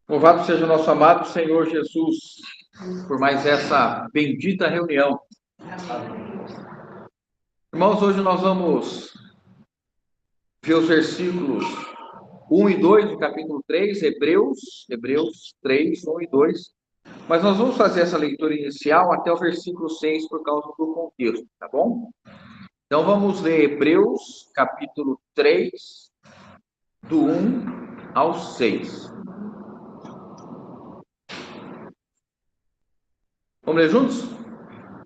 Louvado seja o nosso amado Senhor Jesus por mais essa bendita reunião. Irmãos, hoje nós vamos ver os versículos 1 e 2 do capítulo 3, Hebreus 3, 1 e 2. Mas nós vamos fazer essa leitura inicial até o versículo 6 por causa do contexto, tá bom? Então vamos ler Hebreus capítulo 3, do 1 ao 6. Vamos ler juntos?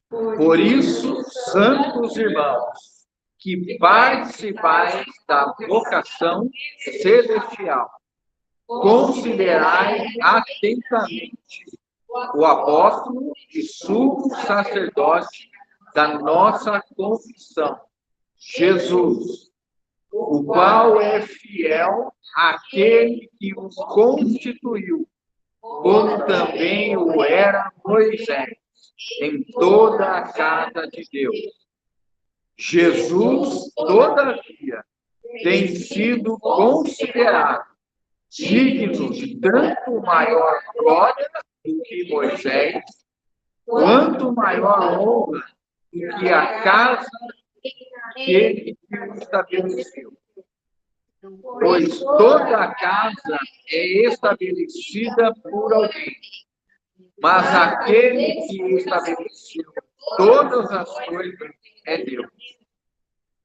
Por isso, santos irmãos, que participais da vocação celestial, considerai atentamente o apóstolo e sumo sacerdote da nossa confissão, Jesus, o qual é fiel àquele que o constituiu, como também o era Moisés, em toda a casa de Deus. Jesus, todavia, tem sido considerado digno de tanto maior glória do que Moisés, quanto maior honra do que a casa que o estabeleceu. Pois toda a casa é estabelecida por alguém, mas aquele que estabeleceu todas as coisas é Deus.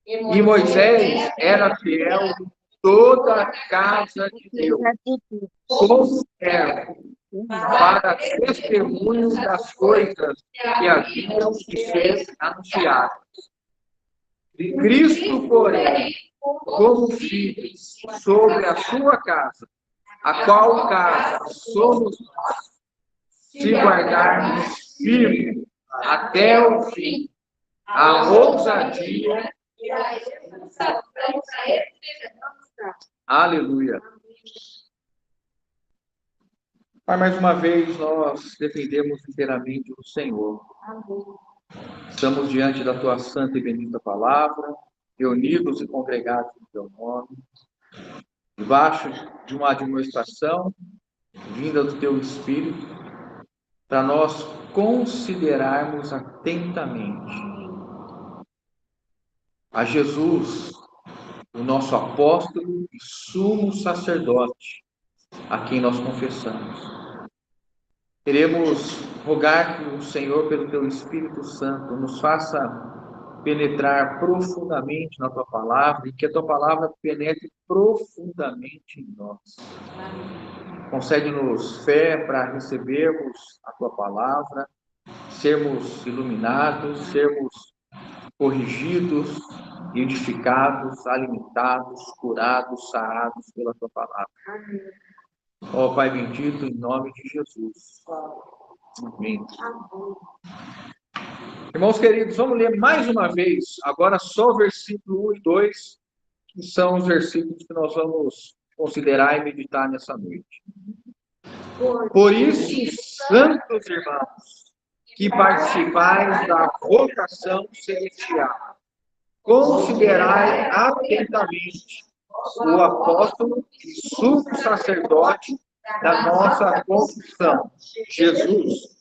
E Moisés era fiel em toda a casa de Deus, como servo, para testemunho das coisas que haviam de ser anunciadas. Cristo, porém, como filho sobre a sua casa, a qual casa somos nós, se guardarmos firme até o fim, a ousadia e a exaltação a ele seja demonstrada. Aleluia. Pai, mais uma vez nós dependemos inteiramente do Senhor. Estamos diante da tua santa e bendita palavra, reunidos e congregados no teu nome, debaixo de uma administração vinda do teu Espírito, para nós considerarmos atentamente a Jesus, o nosso apóstolo e sumo sacerdote, a quem nós confessamos. Queremos rogar que o Senhor, pelo teu Espírito Santo, nos faça penetrar profundamente na tua palavra e que a tua palavra penetre profundamente em nós. Concede-nos fé para recebermos a tua palavra, sermos iluminados, sermos corrigidos, edificados, alimentados, curados, sarados pela tua palavra. Ó Pai bendito, em nome de Jesus. Amém. Irmãos queridos, vamos ler mais uma vez, agora só o versículo 1 e 2, que são os versículos que nós vamos considerar e meditar nessa noite. Por isso, santos irmãos, que participais da vocação celestial, considerai atentamente o apóstolo e sumo sacerdote da nossa confissão, Jesus,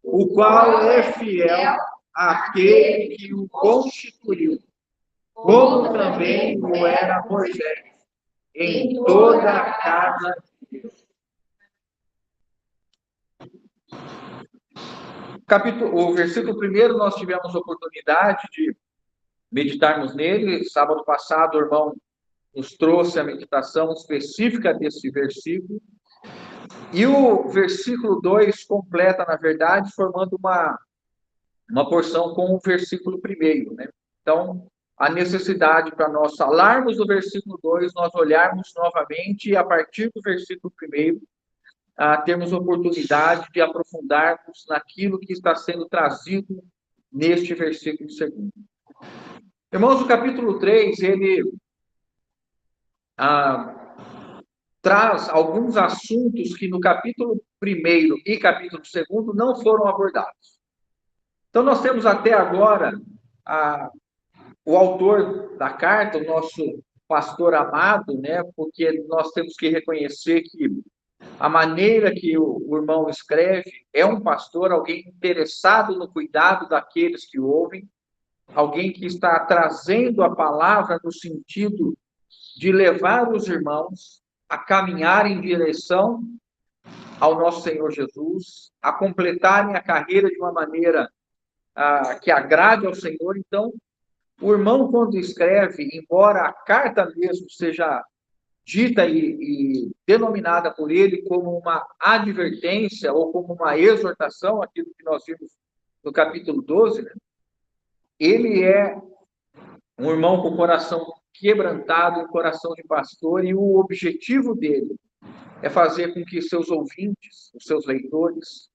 o qual é fiel àquele que o constituiu, como também o era Moisés, em toda a casa de Deus. O versículo 1, nós tivemos a oportunidade de meditarmos nele. Sábado passado, o irmão nos trouxe a meditação específica desse versículo. E o versículo 2 completa, na verdade, formando uma porção com o versículo 1, né? Então, a necessidade para nós falarmos do versículo 2, nós olharmos novamente e, a partir do versículo 1, termos oportunidade de aprofundarmos naquilo que está sendo trazido neste versículo 2. Irmãos, o capítulo 3, ele traz alguns assuntos que no capítulo 1 e capítulo 2 não foram abordados. Então, nós temos até agora o autor da carta, o nosso pastor amado, né? Porque nós temos que reconhecer que A maneira que o irmão escreve é um pastor, alguém interessado no cuidado daqueles que ouvem, alguém que está trazendo a palavra no sentido de levar os irmãos a caminhar em direção ao nosso Senhor Jesus, a completarem a carreira de uma maneira que agrade ao Senhor. Então, o irmão, quando escreve, embora a carta mesmo seja dita e denominada por ele como uma advertência ou como uma exortação, aquilo que nós vimos no capítulo 12, né? Ele é um irmão com o coração quebrantado, um coração de pastor, e o objetivo dele é fazer com que seus ouvintes, os seus leitores,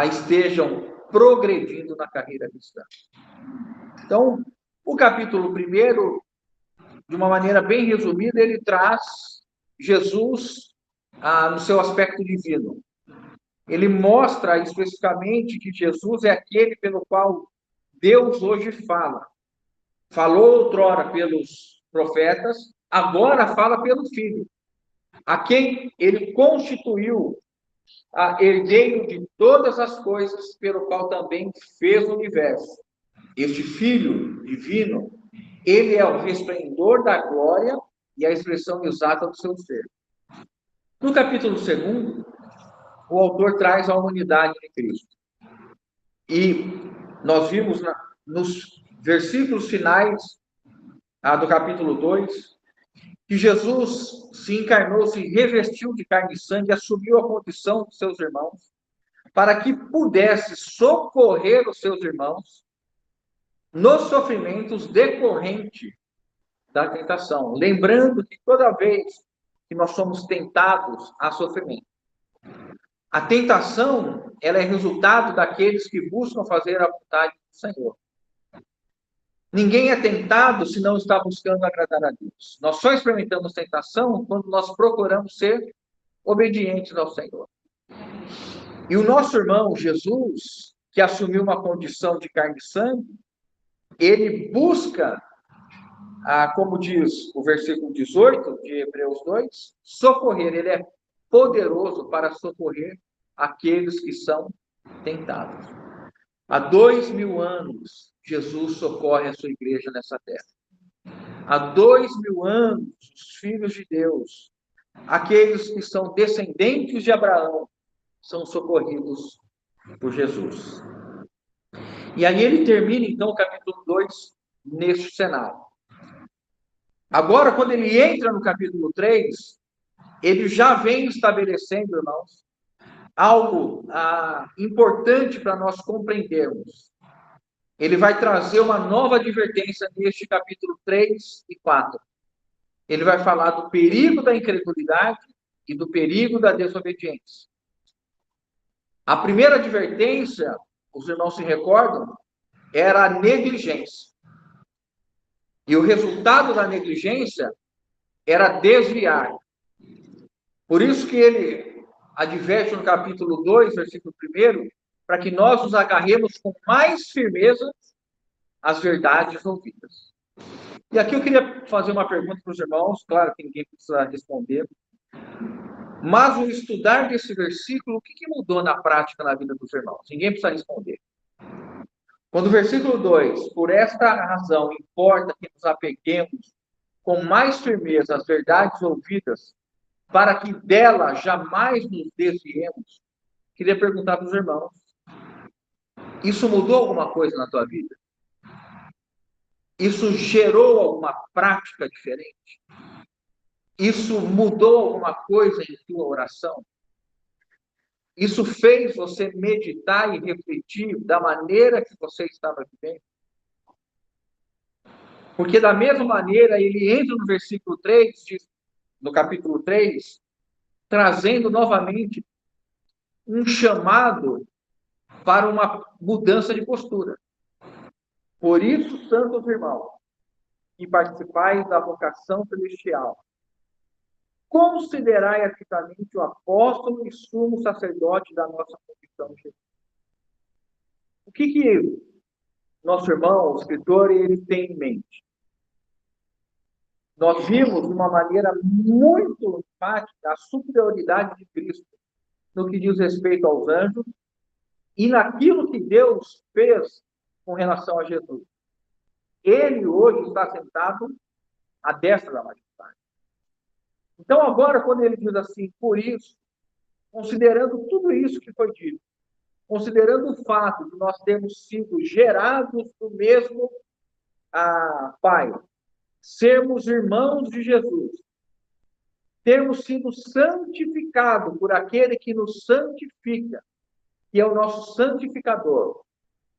estejam progredindo na carreira cristã. Então, o capítulo 1, de uma maneira bem resumida, ele traz Jesus no seu aspecto divino. Ele mostra especificamente que Jesus é aquele pelo qual Deus hoje fala. Falou outrora pelos profetas, agora fala pelo Filho, a quem ele constituiu herdeiro de todas as coisas, pelo qual também fez o universo. Este Filho divino, ele é o resplendor da glória e a expressão exata do seu ser. No capítulo 2, o autor traz a humanidade de Cristo. E nós vimos nos versículos finais do capítulo 2, que Jesus se encarnou, se revestiu de carne e sangue, assumiu a condição de seus irmãos, para que pudesse socorrer os seus irmãos nos sofrimentos decorrentes da tentação. Lembrando que toda vez que nós somos tentados a sofrimento, a tentação, ela é resultado daqueles que buscam fazer a vontade do Senhor. Ninguém é tentado se não está buscando agradar a Deus. Nós só experimentamos tentação quando nós procuramos ser obedientes ao Senhor. E o nosso irmão Jesus, que assumiu uma condição de carne e sangue, ele busca, como diz o versículo 18 de Hebreus 2, socorrer. Ele é poderoso para socorrer aqueles que são tentados. Há 2000 anos, Jesus socorre a sua igreja nessa terra. Há 2000 anos, os filhos de Deus, aqueles que são descendentes de Abraão, são socorridos por Jesus. E aí ele termina, então, o capítulo 2, neste cenário. Agora, quando ele entra no capítulo 3, ele já vem estabelecendo, irmãos, algo importante para nós compreendermos. Ele vai trazer uma nova advertência neste capítulo 3 e 4. Ele vai falar do perigo da incredulidade e do perigo da desobediência. A primeira advertência, os irmãos se recordam, era a negligência. E o resultado da negligência era desviar. Por isso que ele adverte no capítulo 2, versículo 1, para que nós nos agarremos com mais firmeza às verdades ouvidas. E aqui eu queria fazer uma pergunta para os irmãos, claro que ninguém precisa responder, mas o estudar desse versículo, o que mudou na prática na vida dos irmãos? Ninguém precisa responder. Quando o versículo 2, por esta razão, importa que nos apeguemos com mais firmeza às verdades ouvidas, para que dela jamais nos desviemos, queria perguntar para os irmãos, isso mudou alguma coisa na tua vida? Isso gerou alguma prática diferente? Isso mudou alguma coisa em tua oração? Isso fez você meditar e refletir da maneira que você estava vivendo? Porque da mesma maneira, ele entra no versículo 3, no capítulo 3, trazendo novamente um chamado para uma mudança de postura. Por isso, santos irmãos, que participais da vocação celestial, considerai atentamente o apóstolo e sumo sacerdote da nossa confissão de Jesus. O que nosso irmão, o escritor, ele tem em mente? Nós vimos de uma maneira muito enfática a superioridade de Cristo no que diz respeito aos anjos e naquilo que Deus fez com relação a Jesus. Ele hoje está sentado à destra da majestade. Então, agora, quando ele diz assim, por isso, considerando tudo isso que foi dito, considerando o fato de nós termos sido gerados do mesmo Pai, sermos irmãos de Jesus, termos sido santificados por aquele que nos santifica, que é o nosso santificador.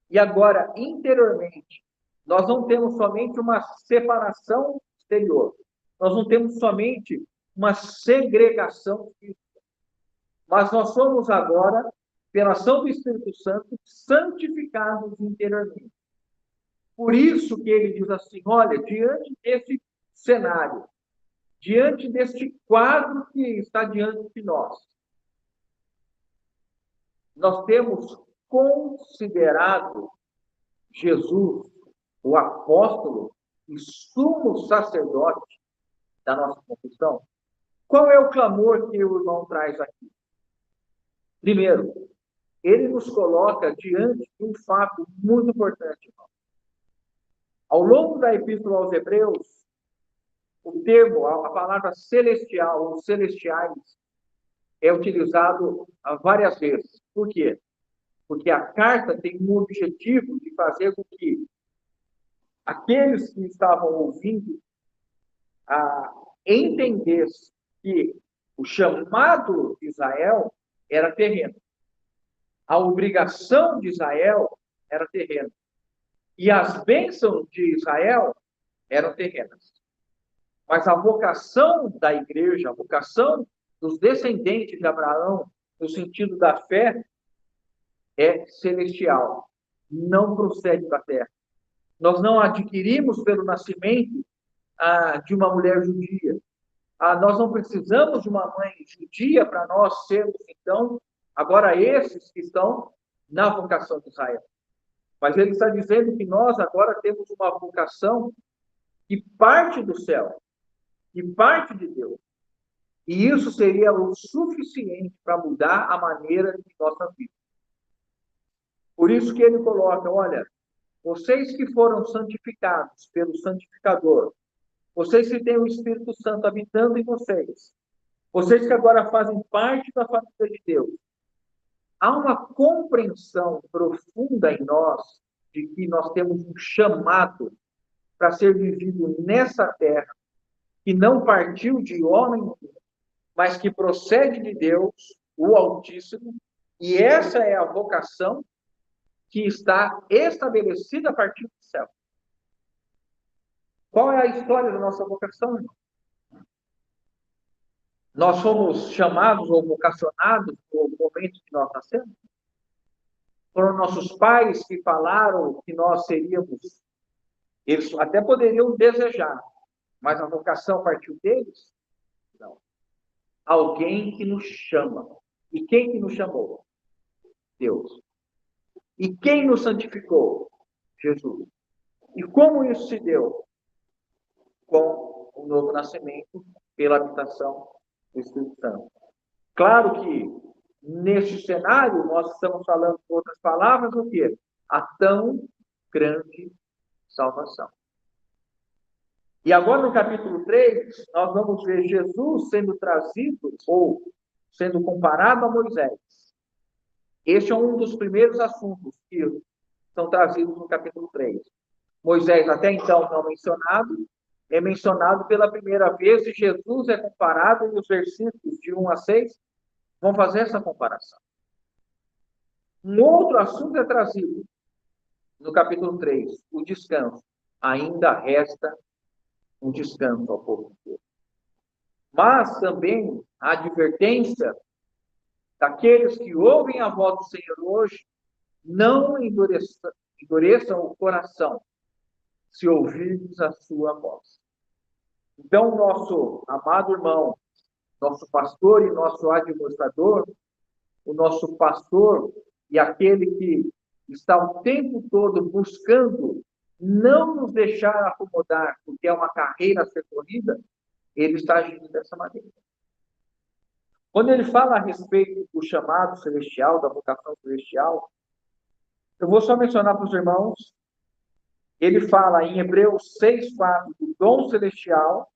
E agora, interiormente, nós não temos somente uma separação exterior, nós não temos somente uma segregação física, mas nós somos agora, pela ação do Espírito Santo, santificados interiormente. Por isso que ele diz assim, olha, diante desse cenário, diante deste quadro que está diante de nós temos considerado Jesus, o apóstolo e sumo sacerdote da nossa confissão. Qual é o clamor que o irmão traz aqui? Primeiro, ele nos coloca diante de um fato muito importante, irmão. Ao longo da Epístola aos Hebreus, o termo, a palavra celestial ou celestiais, é utilizado várias vezes. Por quê? Porque a carta tem um objetivo de fazer com que aqueles que estavam ouvindo entendessem que o chamado de Israel era terreno. A obrigação de Israel era terrena. E as bênçãos de Israel eram terrenas. Mas a vocação da igreja, a vocação dos descendentes de Abraão, no sentido da fé, é celestial. Não procede da terra. Nós não adquirimos pelo nascimento de uma mulher judia. Nós não precisamos de uma mãe judia para nós sermos, então, agora esses que estão na vocação de Israel. Mas ele está dizendo que nós agora temos uma vocação que parte do céu, que parte de Deus. E isso seria o suficiente para mudar a maneira de nossa vida. Por isso que ele coloca, olha, vocês que foram santificados pelo santificador, vocês que têm o Espírito Santo habitando em vocês, vocês que agora fazem parte da família de Deus, há uma compreensão profunda em nós de que nós temos um chamado para ser vivido nessa terra, que não partiu de homem, mas que procede de Deus, o Altíssimo, e essa é a vocação que está estabelecida a partir do céu. Qual é a história da nossa vocação, irmão? Nós fomos chamados ou vocacionados no momento que nós nascemos? Foram nossos pais que falaram que nós seríamos. Eles até poderiam desejar, mas a vocação partiu deles? Não. Alguém que nos chama. E quem que nos chamou? Deus. E quem nos santificou? Jesus. E como isso se deu? Com o novo nascimento, pela habitação do Espírito Santo. Claro que, neste cenário, nós estamos falando, com outras palavras, o quê? A tão grande salvação. E agora, no capítulo 3, nós vamos ver Jesus sendo trazido, ou sendo comparado a Moisés. Este é um dos primeiros assuntos que são trazidos no capítulo 3. Moisés, até então não mencionado, é mencionado pela primeira vez e Jesus é comparado, e os versículos de 1 a 6 vão fazer essa comparação. Um outro assunto é trazido no capítulo 3, o descanso. Ainda resta um descanso ao povo de Deus. Mas também a advertência daqueles que ouvem a voz do Senhor hoje, não endureçam o coração, se ouvirmos a sua voz. Então, nosso amado irmão, nosso pastor e nosso administrador, o nosso pastor e aquele que está o tempo todo buscando não nos deixar acomodar, porque é uma carreira a ser corrida, ele está agindo dessa maneira. Quando ele fala a respeito do chamado celestial, da vocação celestial, eu vou só mencionar para os irmãos, ele fala em Hebreus 6:4 do dom celestial,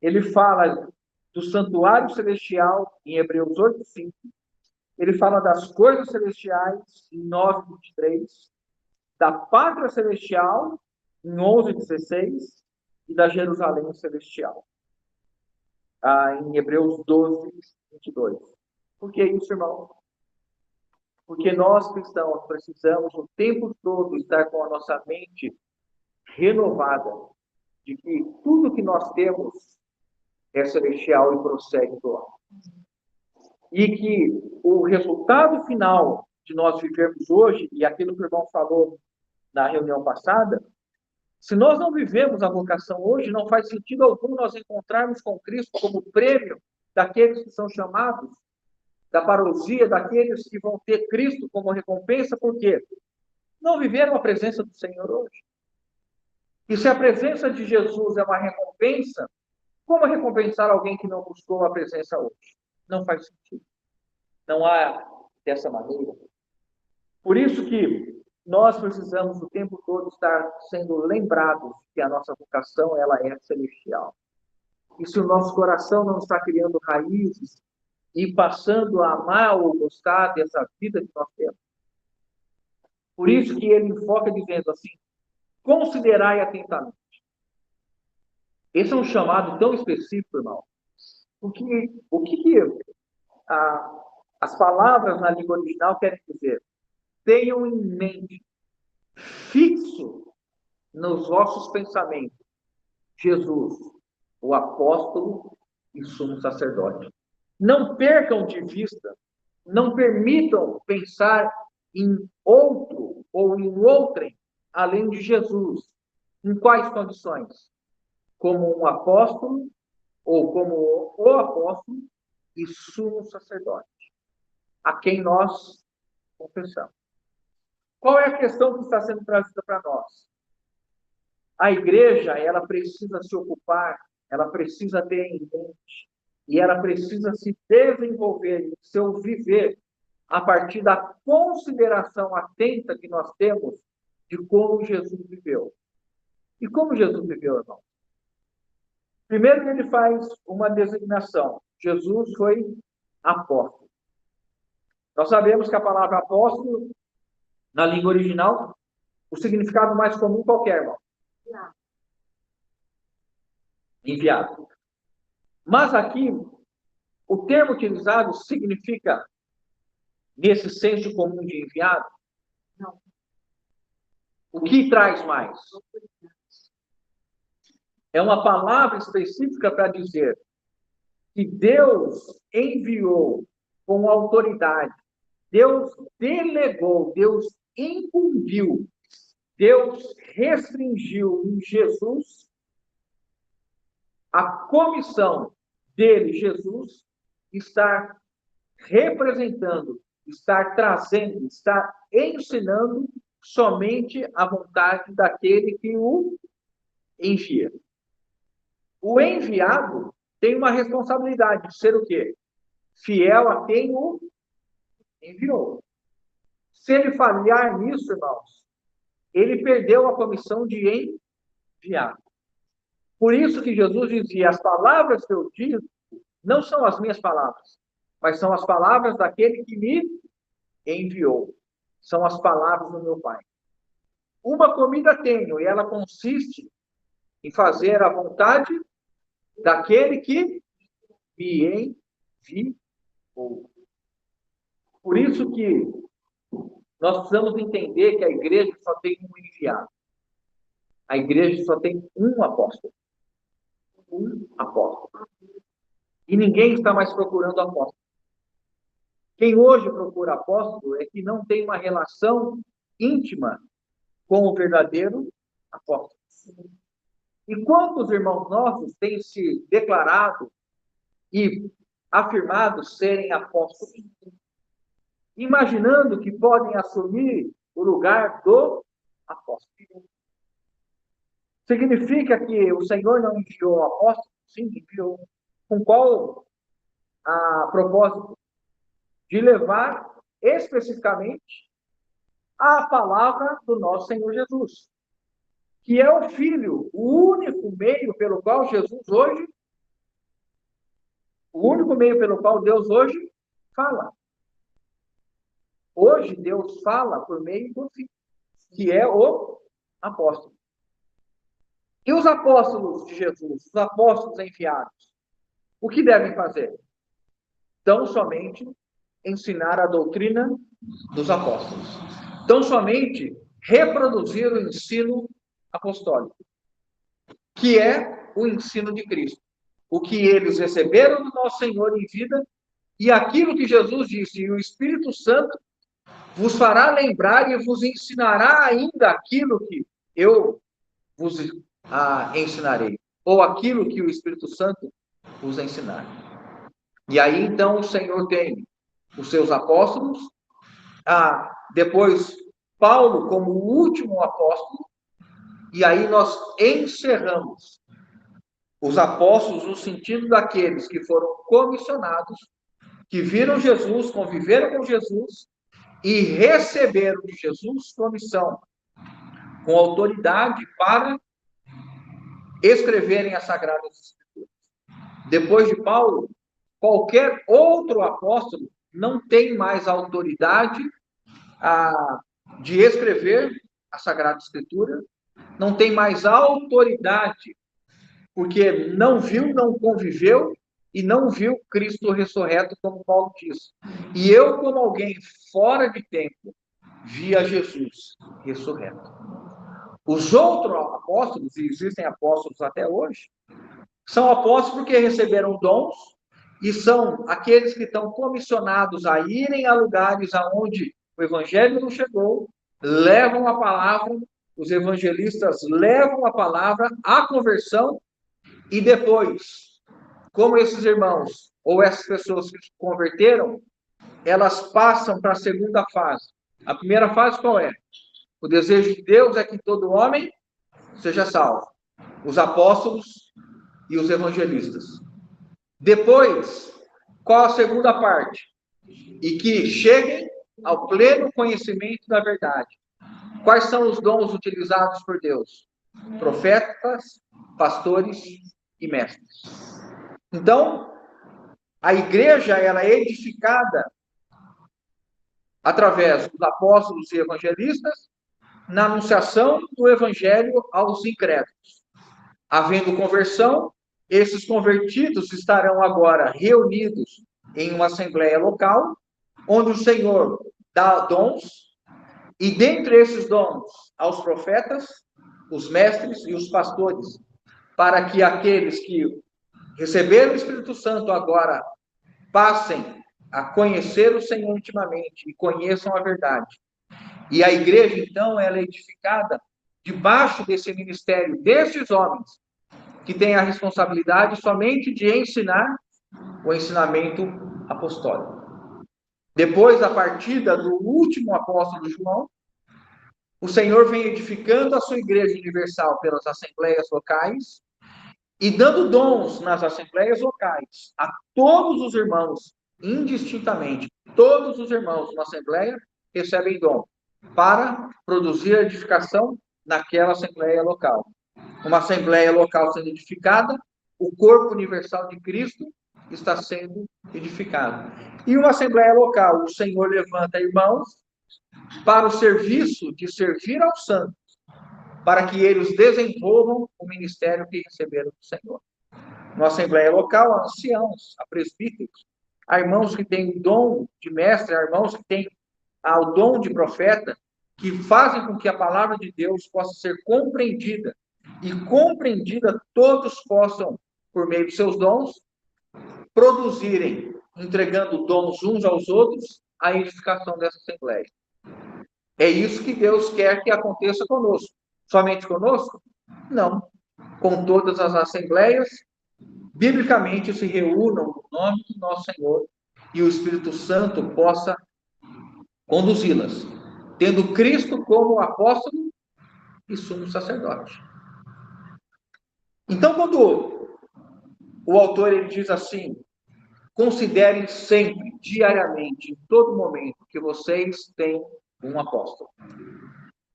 ele fala do santuário celestial em Hebreus 8:5, ele fala das coisas celestiais em 9:23, da pátria celestial em 11:16 e da Jerusalém celestial em Hebreus 12:22. Por que isso, irmão? Porque nós cristãos precisamos o tempo todo estar com a nossa mente renovada de que tudo que nós temos é celestial e prossegue do alto. E que o resultado final de nós vivermos hoje, e aquilo que o irmão falou na reunião passada, se nós não vivemos a vocação hoje, não faz sentido algum nós encontrarmos com Cristo como prêmio daqueles que são chamados, da parousia, daqueles que vão ter Cristo como recompensa, porque não viveram a presença do Senhor hoje. E se a presença de Jesus é uma recompensa, como recompensar alguém que não buscou a presença hoje? Não faz sentido. Não há dessa maneira. Por isso que nós precisamos o tempo todo estar sendo lembrados que a nossa vocação ela é celestial. E se o nosso coração não está criando raízes e passando a amar ou gostar dessa vida que nós temos. Por isso que ele enfoca dizendo assim, considerai atentamente. Esse é um chamado tão específico, irmão. O que as palavras na língua original querem dizer? Tenham em mente, fixo nos vossos pensamentos, Jesus, o apóstolo e sumo sacerdote. Não percam de vista, não permitam pensar em outro ou em outrem, além de Jesus. Em quais condições? Como um apóstolo, ou como o apóstolo e sumo sacerdote, a quem nós confessamos. Qual é a questão que está sendo trazida para nós? A igreja, ela precisa se ocupar, ela precisa ter em mente, e ela precisa se desenvolver em seu viver a partir da consideração atenta que nós temos de como Jesus viveu. E como Jesus viveu, irmão? Primeiro ele faz uma designação. Jesus foi apóstolo. Nós sabemos que a palavra apóstolo, na língua original, o significado mais comum qualquer, irmão. Enviado. Mas aqui, o termo utilizado significa, nesse senso comum de enviado? Não. O que traz mais? É uma palavra específica para dizer que Deus enviou com autoridade, Deus delegou, Deus incumbiu, Deus restringiu em Jesus a comissão dele, Jesus, estar representando, estar trazendo, estar ensinando somente a vontade daquele que o envia. O enviado tem uma responsabilidade de ser o quê? Fiel a quem o enviou. Se ele falhar nisso, irmãos, ele perdeu a comissão de enviar. Por isso que Jesus dizia, as palavras que eu digo não são as minhas palavras, mas são as palavras daquele que me enviou. São as palavras do meu Pai. Uma comida tenho, e ela consiste em fazer a vontade daquele que me enviou. Por isso que nós precisamos entender que a igreja só tem um enviado. A igreja só tem um apóstolo. Um apóstolo. E ninguém está mais procurando apóstolo. Quem hoje procura apóstolo é que não tem uma relação íntima com o verdadeiro apóstolo. E quantos irmãos nossos têm se declarado e afirmado serem apóstolos, imaginando que podem assumir o lugar do apóstolo? Significa que o Senhor não enviou apóstolos? Sim, enviou. Com qual propósito? De levar especificamente a palavra do nosso Senhor Jesus, que é o Filho, o único meio pelo qual Deus hoje fala. Hoje Deus fala por meio do Filho, que é o apóstolo. E os apóstolos de Jesus, os apóstolos enviados, o que devem fazer? Tão somente ensinar a doutrina dos apóstolos. Tão somente reproduzir o ensino apostólico, que é o ensino de Cristo. O que eles receberam do nosso Senhor em vida e aquilo que Jesus disse, e o Espírito Santo vos fará lembrar e vos ensinará ainda aquilo que eu vos ensinarei, ou aquilo que o Espírito Santo vos ensinar. E aí, então, o Senhor tem os seus apóstolos, depois Paulo como o último apóstolo, e aí nós encerramos os apóstolos no sentido daqueles que foram comissionados, que viram Jesus, conviveram com Jesus e receberam de Jesus comissão, com autoridade para escreverem as Sagradas Escrituras. Depois de Paulo, qualquer outro apóstolo não tem mais autoridade de escrever a Sagrada Escritura, não tem mais autoridade, porque não viu, não conviveu e não viu Cristo ressurreto, como Paulo diz. E eu, como alguém fora de tempo, via Jesus ressurreto. Os outros apóstolos, e existem apóstolos até hoje, são apóstolos porque receberam dons e são aqueles que estão comissionados a irem a lugares aonde o evangelho não chegou, levam a palavra, os evangelistas levam a palavra, a conversão, e depois, como esses irmãos ou essas pessoas que se converteram, elas passam para a segunda fase. A primeira fase qual é? O desejo de Deus é que todo homem seja salvo. Os apóstolos e os evangelistas. Depois, qual a segunda parte? E que cheguem ao pleno conhecimento da verdade. Quais são os dons utilizados por Deus? Profetas, pastores e mestres. Então, a igreja ela é edificada através dos apóstolos e evangelistas na anunciação do evangelho aos incrédulos. Havendo conversão, esses convertidos estarão agora reunidos em uma assembleia local, onde o Senhor dá dons, e dentre esses dons, aos profetas, os mestres e os pastores, para que aqueles que receberam o Espírito Santo agora passem a conhecer o Senhor intimamente e conheçam a verdade. E a igreja, então, ela é edificada debaixo desse ministério, desses homens, que têm a responsabilidade somente de ensinar o ensinamento apostólico. Depois da partida do último apóstolo João, o Senhor vem edificando a sua igreja universal pelas assembleias locais e dando dons nas assembleias locais a todos os irmãos, indistintamente. Todos os irmãos na assembleia recebem dom para produzir edificação naquela assembleia local. Uma assembleia local sendo edificada, o corpo universal de Cristo está sendo edificado. E uma assembleia local, o Senhor levanta irmãos para o serviço de servir aos santos, para que eles desenvolvam o ministério que receberam do Senhor. Uma assembleia local, há anciãos, há presbíteros, há irmãos que têm o dom de mestre, há irmãos que têm o dom de profeta, que fazem com que a palavra de Deus possa ser compreendida, e compreendida todos possam, por meio de seus dons, produzirem, entregando dons uns aos outros, a edificação dessa assembleia. É isso que Deus quer que aconteça conosco. Somente conosco? Não. Com todas as assembleias, biblicamente se reúnam no nome do nosso Senhor e o Espírito Santo possa conduzi-las, tendo Cristo como apóstolo e sumo sacerdote. Então, quando o autor ele diz assim, considerem sempre, diariamente, em todo momento, que vocês têm um apóstolo.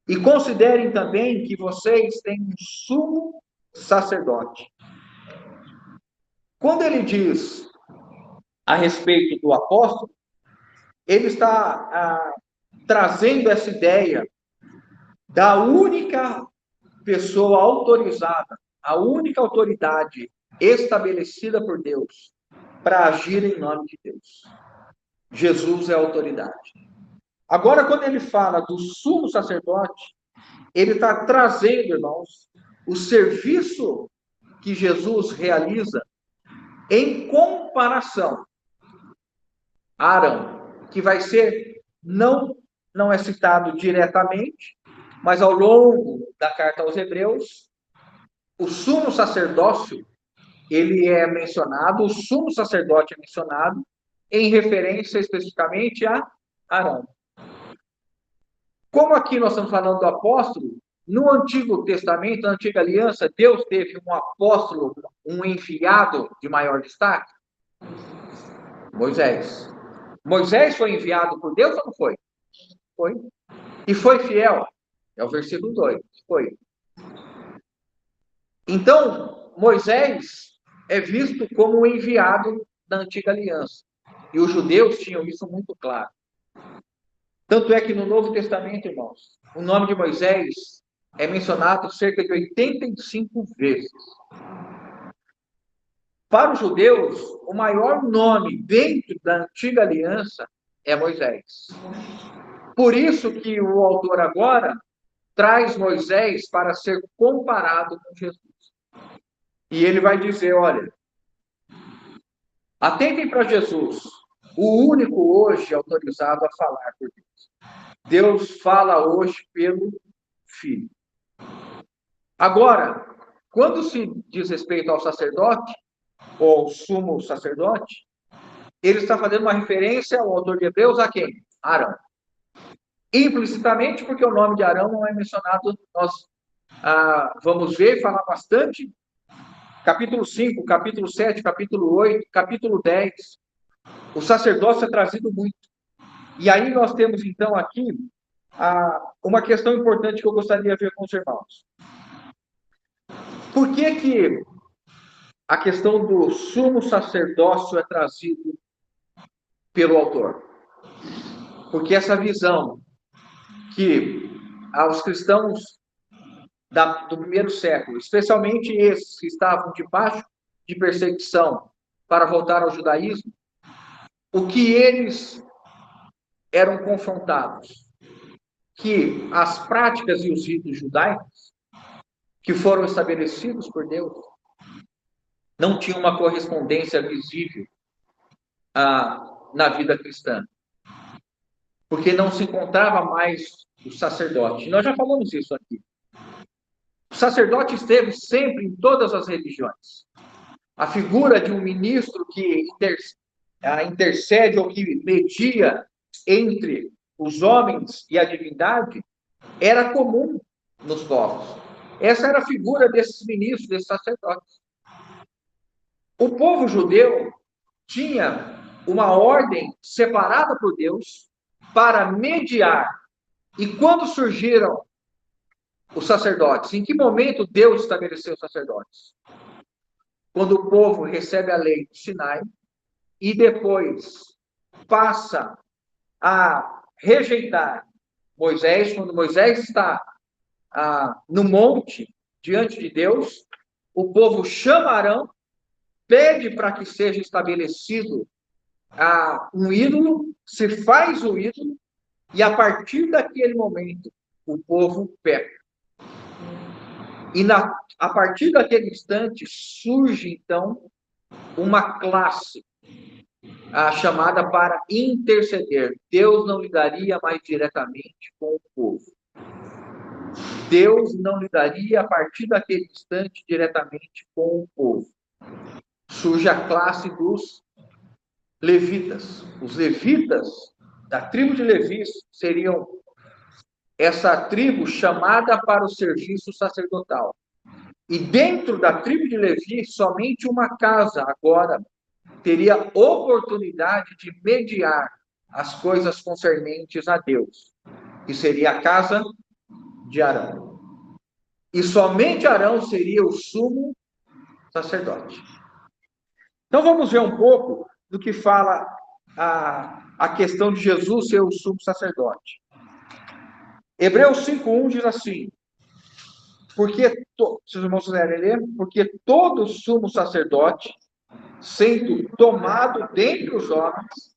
E considerem também que vocês têm um sumo sacerdote. Quando ele diz a respeito do apóstolo, ele está trazendo essa ideia da única pessoa autorizada, a única autoridade estabelecida por Deus para agir em nome de Deus. Jesus é a autoridade. Agora, quando ele fala do sumo sacerdote, ele está trazendo, irmãos, o serviço que Jesus realiza em comparação a Arão, que vai ser, não é citado diretamente, mas ao longo da carta aos Hebreus, o sumo sacerdócio, ele é mencionado, o sumo sacerdote é mencionado em referência especificamente a Arão. Como aqui nós estamos falando do apóstolo, no Antigo Testamento, na Antiga Aliança, Deus teve um apóstolo, um enviado de maior destaque? Moisés. Moisés foi enviado por Deus ou não foi? Foi. E foi fiel? É o versículo 2. Foi. Então, Moisés é visto como o enviado da Antiga Aliança. E os judeus tinham isso muito claro. Tanto é que no Novo Testamento, irmãos, o nome de Moisés é mencionado cerca de 85 vezes. Para os judeus, o maior nome dentro da Antiga Aliança é Moisés. Por isso que o autor agora traz Moisés para ser comparado com Jesus. E ele vai dizer, olha, atentem para Jesus, o único hoje autorizado a falar por Deus. Deus fala hoje pelo Filho. Agora, quando se diz respeito ao sacerdote, ou ao sumo sacerdote, ele está fazendo uma referência ao autor de Hebreus a quem? Arão. Implicitamente, porque o nome de Arão não é mencionado, nós vamos ver e falar bastante. Capítulo 5, capítulo 7, capítulo 8, capítulo 10. O sacerdócio é trazido muito. E aí nós temos, então, aqui uma questão importante que eu gostaria de ver com os irmãos. Por que a questão do sumo sacerdócio é trazido pelo autor? Porque essa visão que aos cristãos do primeiro século, especialmente esses que estavam debaixo de perseguição para voltar ao judaísmo, o que eles eram confrontados? Que as práticas e os ritos judaicos, que foram estabelecidos por Deus, não tinham uma correspondência visível na vida cristã. Porque não se encontrava mais o sacerdote. Nós já falamos isso aqui. O sacerdote esteve sempre em todas as religiões. A figura de um ministro que intercede ou que media entre os homens e a divindade era comum nos povos. Essa era a figura desses ministros, desses sacerdotes. O povo judeu tinha uma ordem separada por Deus para mediar. E quando surgiram os sacerdotes? Em que momento Deus estabeleceu os sacerdotes? Quando o povo recebe a lei do Sinai e depois passa a rejeitar Moisés, quando Moisés está no monte, diante de Deus, o povo chama Arão, pede para que seja estabelecido um ídolo, se faz o ídolo, e a partir daquele momento, o povo peca. E a partir daquele instante, surge, então, uma classe chamada para interceder. Deus não lidaria mais diretamente com o povo. Deus não lidaria, a partir daquele instante, diretamente com o povo. Surge a classe dos levitas. Os levitas, da tribo de Levi, seriam essa tribo chamada para o serviço sacerdotal. E dentro da tribo de Levi, somente uma casa agora teria oportunidade de mediar as coisas concernentes a Deus, que seria a casa de Arão. E somente Arão seria o sumo sacerdote. Então vamos ver um pouco do que fala a questão de Jesus ser o sumo sacerdote. Hebreus 5:1 diz assim: porque, se os irmãos quiserem ler, porque todo sumo sacerdote, sendo tomado dentre os homens,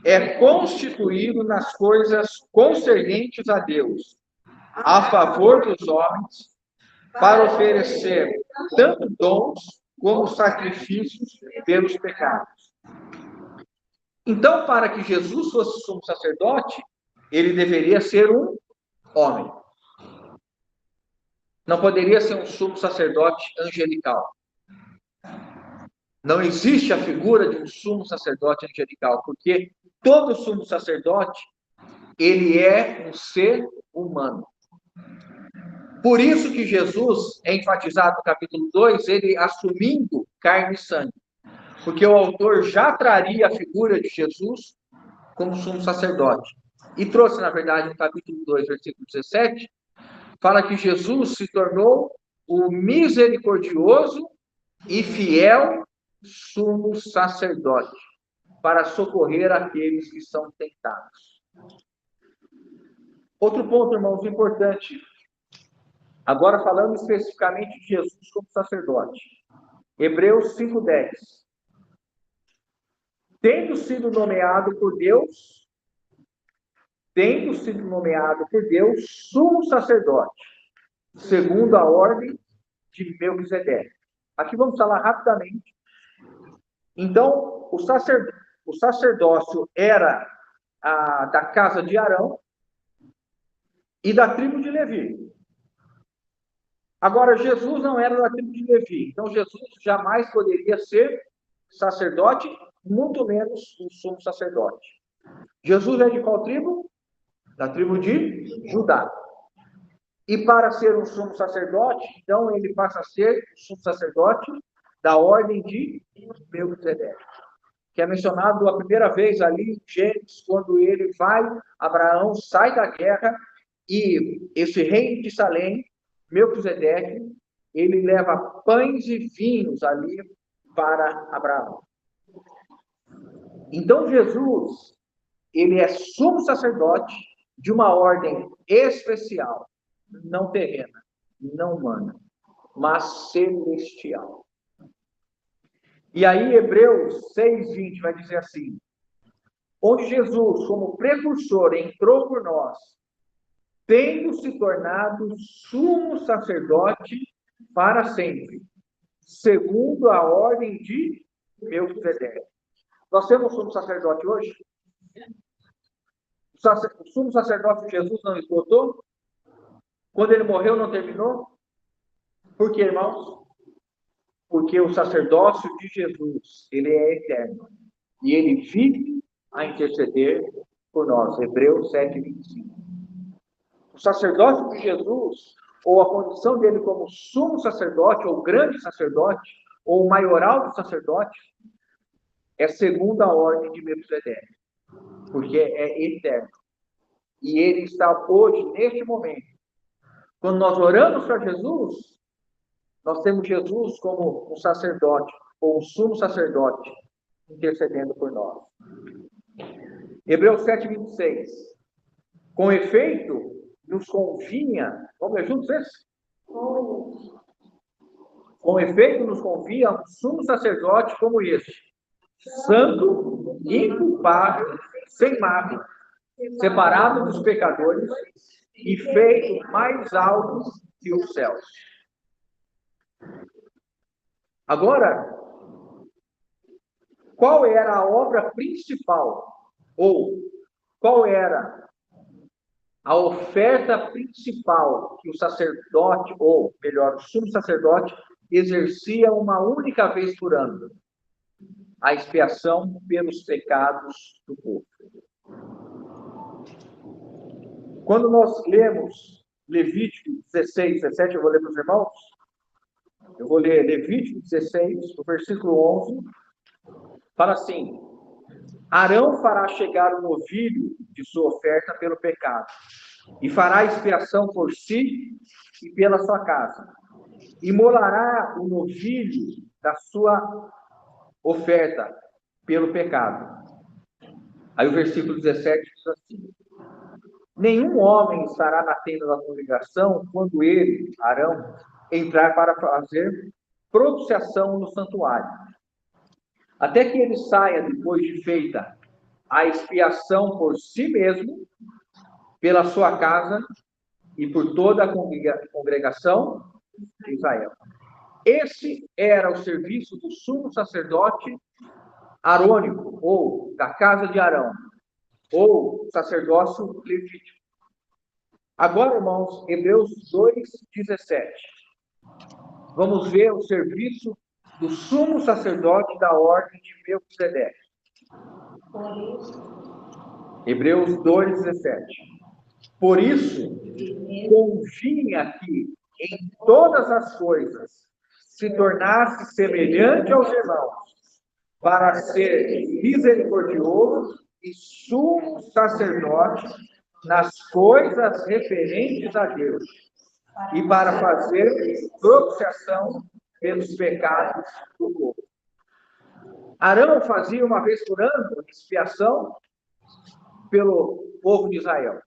é constituído nas coisas concernentes a Deus, a favor dos homens, para oferecer tanto dons como sacrifícios pelos pecados. Então, para que Jesus fosse sumo sacerdote, ele deveria ser um homem. Não poderia ser um sumo sacerdote angelical. Não existe a figura de um sumo sacerdote angelical, porque todo sumo sacerdote, ele é um ser humano. Por isso que Jesus é enfatizado no capítulo 2, ele assumindo carne e sangue. Porque o autor já traria a figura de Jesus como sumo sacerdote. E trouxe, na verdade, no capítulo 2, versículo 17, fala que Jesus se tornou o misericordioso e fiel sumo sacerdote para socorrer aqueles que são tentados. Outro ponto, irmãos, importante. Agora falando especificamente de Jesus como sacerdote. Hebreus 5:10. Tendo sido nomeado por Deus, sumo sacerdote, segundo a ordem de Melquisedeque. Aqui vamos falar rapidamente. Então, o sacerdócio era da casa de Arão e da tribo de Levi. Agora, Jesus não era da tribo de Levi, então Jesus jamais poderia ser sacerdote, muito menos um sumo sacerdote. Jesus é de qual tribo? Da tribo de Judá. E para ser um sumo sacerdote, então ele passa a ser sumo sacerdote da ordem de Melquisedeque, que é mencionado a primeira vez ali em Gênesis, quando ele vai, Abraão sai da guerra e esse rei de Salém, Melquisedeque, ele leva pães e vinhos ali para Abraão. Então Jesus, ele é sumo sacerdote de uma ordem especial, não terrena, não humana, mas celestial. E aí Hebreus 6:20 vai dizer assim: onde Jesus, como precursor, entrou por nós, tendo se tornado sumo sacerdote para sempre, segundo a ordem de Melquisedeque. Nós temos sumo sacerdote hoje? O sumo sacerdote de Jesus não esgotou? Quando ele morreu, não terminou? Por quê, irmãos? Porque o sacerdócio de Jesus, ele é eterno. E ele vive a interceder por nós. Hebreus 7:25. O sacerdócio de Jesus, ou a condição dele como sumo sacerdote, ou grande sacerdote, ou maioral do sacerdote, é segundo a ordem de Melquisedeque, porque é eterno. E ele está hoje, neste momento. Quando nós oramos para Jesus, nós temos Jesus como um sacerdote, ou um sumo sacerdote, intercedendo por nós. Hebreus 7:26. Com efeito, nos convinha, vamos ver juntos esse? Com efeito, nos convinha um sumo sacerdote como este, santo, inculpável, sem mácula, separado dos pecadores e feito mais alto que os céus. Agora, qual era a obra principal? Ou qual era a oferta principal que o sacerdote, ou melhor, o sumo sacerdote, exercia uma única vez por ano? A expiação pelos pecados do povo. Quando nós lemos Levítico 16:17, eu vou ler para os irmãos. Eu vou ler Levítico 16, o versículo 11, fala assim: Arão fará chegar o novilho de sua oferta pelo pecado, e fará expiação por si e pela sua casa. Imolará o novilho da sua oferta pelo pecado. Aí o versículo 17 diz assim: Nenhum homem estará na tenda da congregação quando ele, Arão, entrar para fazer propiciação no santuário, até que ele saia depois de feita a expiação por si mesmo, pela sua casa e por toda a congregação de Israel. Esse era o serviço do sumo sacerdote arônico, ou da casa de Arão, ou sacerdócio levítico. Agora, irmãos, Hebreus 2:17. Vamos ver o serviço do sumo sacerdote da ordem de Melquisedeque. Hebreus 2:17. Por isso, convinha que em todas as coisas se tornasse semelhante aos irmãos, para ser misericordioso e sumo sacerdote nas coisas referentes a Deus, e para fazer propiciação pelos pecados do povo. Arão fazia uma vez por ano expiação pelo povo de Israel.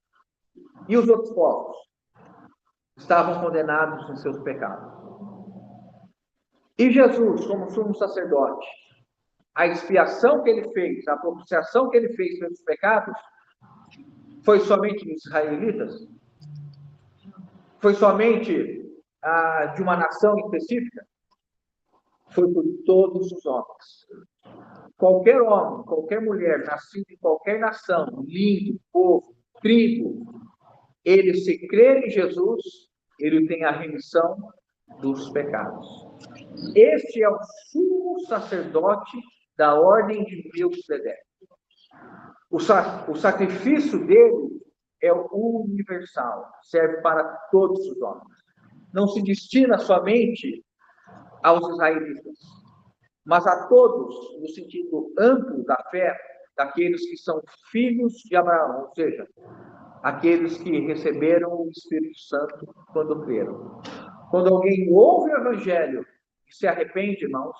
E os outros povos estavam condenados em seus pecados. E Jesus, como sumo sacerdote, a expiação que ele fez, a propiciação que ele fez pelos pecados, foi somente dos israelitas? Foi somente de uma nação específica? Foi por todos os homens. Qualquer homem, qualquer mulher, nascido em qualquer nação, língua, povo, tribo, ele, se crer em Jesus, ele tem a remissão dos pecados. Este é o sumo sacerdote da ordem de Melquisedeque. O sacrifício dele é universal, serve para todos os homens. Não se destina somente aos israelitas, mas a todos, no sentido amplo da fé, daqueles que são filhos de Abraão, ou seja, aqueles que receberam o Espírito Santo quando creram. Quando alguém ouve o Evangelho e se arrepende, irmãos,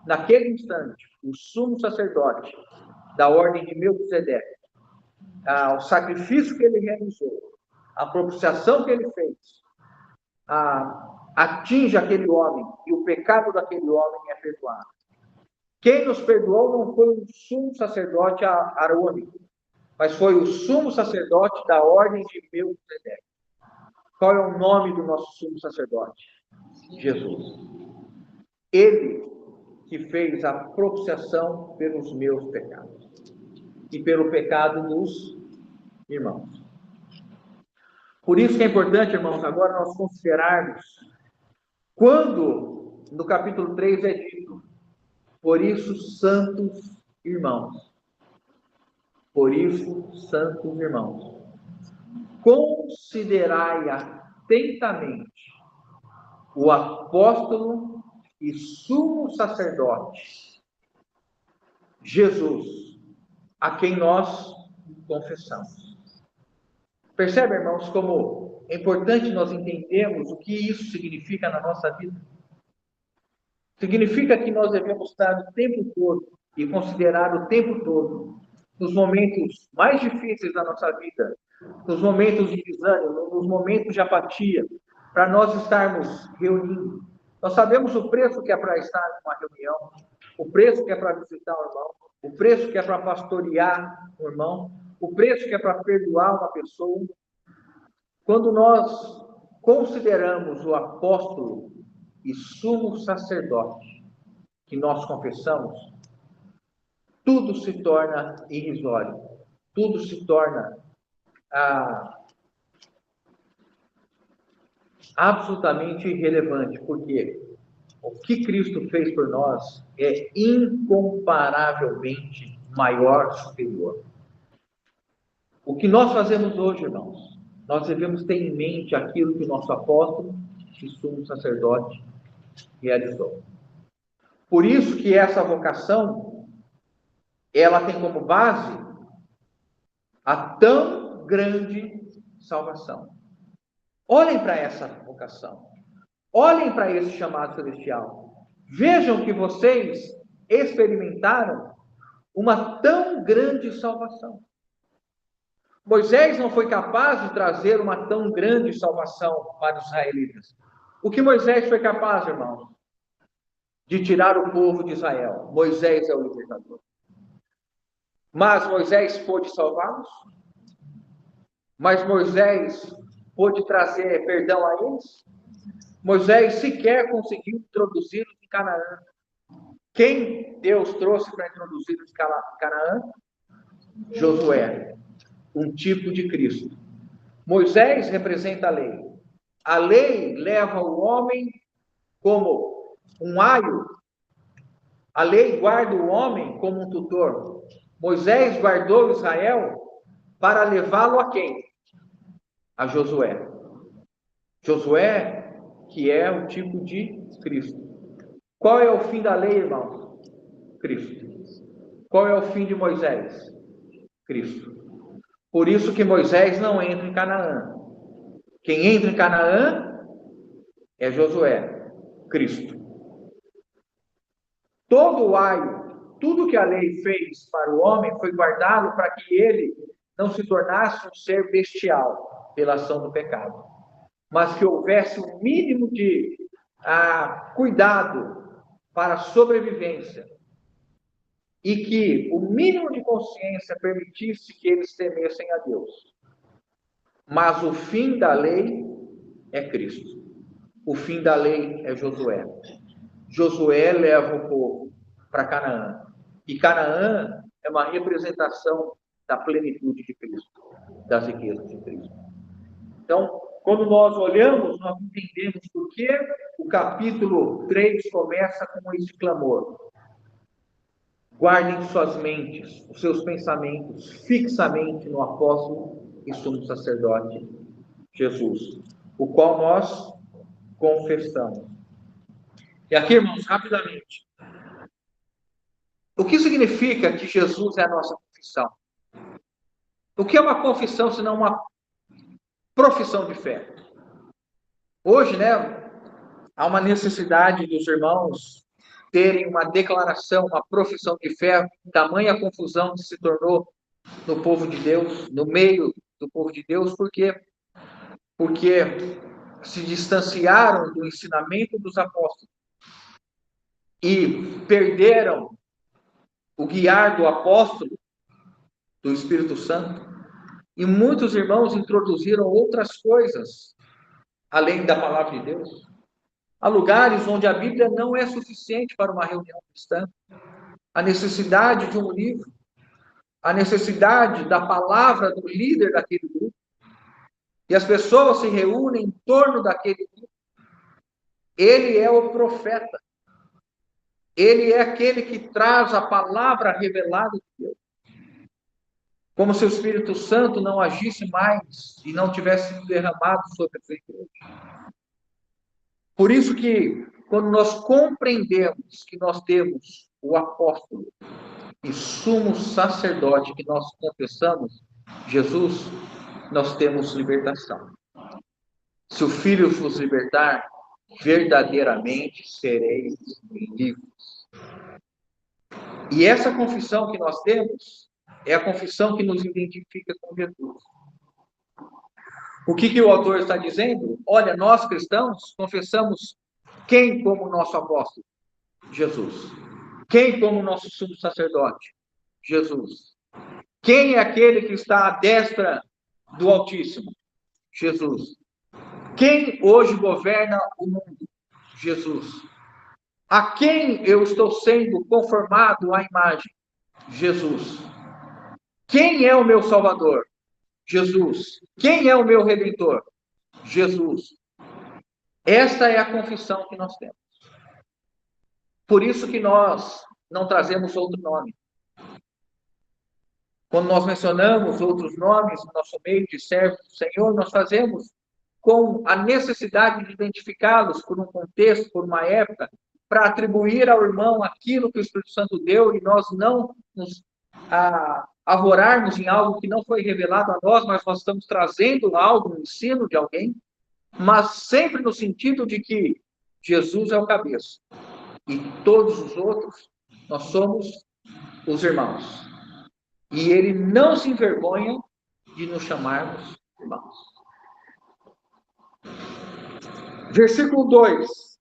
naquele instante, o sumo sacerdote da ordem de Melquisedeque, o sacrifício que ele realizou, a propiciação que ele fez, atinge aquele homem, e o pecado daquele homem é perdoado. Quem nos perdoou não foi o sumo sacerdote arônico, mas foi o sumo sacerdote da ordem de Melquisedeque. Qual é o nome do nosso sumo sacerdote? Jesus. Ele que fez a propiciação pelos meus pecados e pelo pecado dos irmãos. Por isso que é importante, irmãos, agora nós considerarmos quando no capítulo 3 é dito: por isso, santos irmãos. Por isso, santos irmãos, considerai atentamente o apóstolo e sumo sacerdote, Jesus, a quem nós confessamos. Percebe, irmãos, como é importante nós entendermos o que isso significa na nossa vida? Significa que nós devemos estar o tempo todo e considerar o tempo todo, nos momentos mais difíceis da nossa vida, nos momentos de desânimo, nos momentos de apatia, para nós estarmos reunindo. Nós sabemos o preço que é para estar numa reunião, o preço que é para visitar o irmão, o preço que é para pastorear o irmão, o preço que é para perdoar uma pessoa. Quando nós consideramos o apóstolo e sumo sacerdote que nós confessamos, tudo se torna irrisório, tudo se torna absolutamente irrelevante, porque o que Cristo fez por nós é incomparavelmente maior, superior. O que nós fazemos hoje, irmãos, nós devemos ter em mente aquilo que o nosso apóstolo e sumo sacerdote realizou. Por isso que essa vocação, ela tem como base a tão grande salvação. Olhem para essa vocação. Olhem para esse chamado celestial. Vejam que vocês experimentaram uma tão grande salvação. Moisés não foi capaz de trazer uma tão grande salvação para os israelitas. O que Moisés foi capaz, irmãos? De tirar o povo de Israel. Moisés é o libertador. Mas Moisés pôde salvá-los? Mas Moisés pôde trazer perdão a eles? Moisés sequer conseguiu introduzi-los em Canaã. Quem Deus trouxe para introduzi-los em Canaã? Josué, um tipo de Cristo. Moisés representa a lei. A lei leva o homem como um aio. A lei guarda o homem como um tutor. Moisés guardou Israel para levá-lo a quem? A Josué. Josué, que é o tipo de Cristo. Qual é o fim da lei, irmãos? Cristo. Qual é o fim de Moisés? Cristo. Por isso que Moisés não entra em Canaã. Quem entra em Canaã é Josué, Cristo. Todo o aio, tudo que a lei fez para o homem foi guardado para que ele não se tornasse um ser bestial pela ação do pecado, mas que houvesse um mínimo de cuidado para a sobrevivência e que o mínimo de consciência permitisse que eles temessem a Deus. Mas o fim da lei é Cristo. O fim da lei é Josué. Josué leva o povo para Canaã. E Canaã é uma representação da plenitude de Cristo, das riquezas de Cristo. Então, quando nós olhamos, nós entendemos por que o capítulo 3 começa com esse clamor. Guardem suas mentes, os seus pensamentos, fixamente no apóstolo e sumo sacerdote Jesus, o qual nós confessamos. E aqui, irmãos, rapidamente. O que significa que Jesus é a nossa confissão? O que é uma confissão, senão uma profissão de fé? Hoje, há uma necessidade dos irmãos terem uma declaração, uma profissão de fé, tamanha confusão que se tornou no povo de Deus, no meio do povo de Deus, porque se distanciaram do ensinamento dos apóstolos e perderam o guiar do apóstolo, do Espírito Santo, e muitos irmãos introduziram outras coisas além da palavra de Deus. Há lugares onde a Bíblia não é suficiente para uma reunião cristã. A necessidade de um livro, a necessidade da palavra do líder daquele grupo. E as pessoas se reúnem em torno daquele grupo. Ele é o profeta. Ele é aquele que traz a palavra revelada de Deus. Como se o Espírito Santo não agisse mais e não tivesse sido derramado sobre a igreja. Por isso que, quando nós compreendemos que nós temos o apóstolo e sumo sacerdote que nós confessamos, Jesus, nós temos libertação. Se o Filho vos libertar, verdadeiramente sereis livres. E essa confissão que nós temos é a confissão que nos identifica com Jesus. O que o autor está dizendo? Olha, nós cristãos confessamos quem como nosso apóstolo? Jesus. Quem como nosso sumo sacerdote? Jesus. Quem é aquele que está à destra do Altíssimo? Jesus. Quem hoje governa o mundo? Jesus. A quem eu estou sendo conformado à imagem? Jesus. Quem é o meu Salvador? Jesus. Quem é o meu Redentor? Jesus. Esta é a confissão que nós temos. Por isso que nós não trazemos outro nome. Quando nós mencionamos outros nomes no nosso meio de servos do Senhor, nós fazemos com a necessidade de identificá-los por um contexto, por uma época, para atribuir ao irmão aquilo que o Espírito Santo deu e nós não nos arvorarmos em algo que não foi revelado a nós, mas nós estamos trazendo algo, um ensino de alguém, mas sempre no sentido de que Jesus é o cabeça e todos os outros, nós somos os irmãos. E ele não se envergonha de nos chamarmos irmãos. Versículo 2.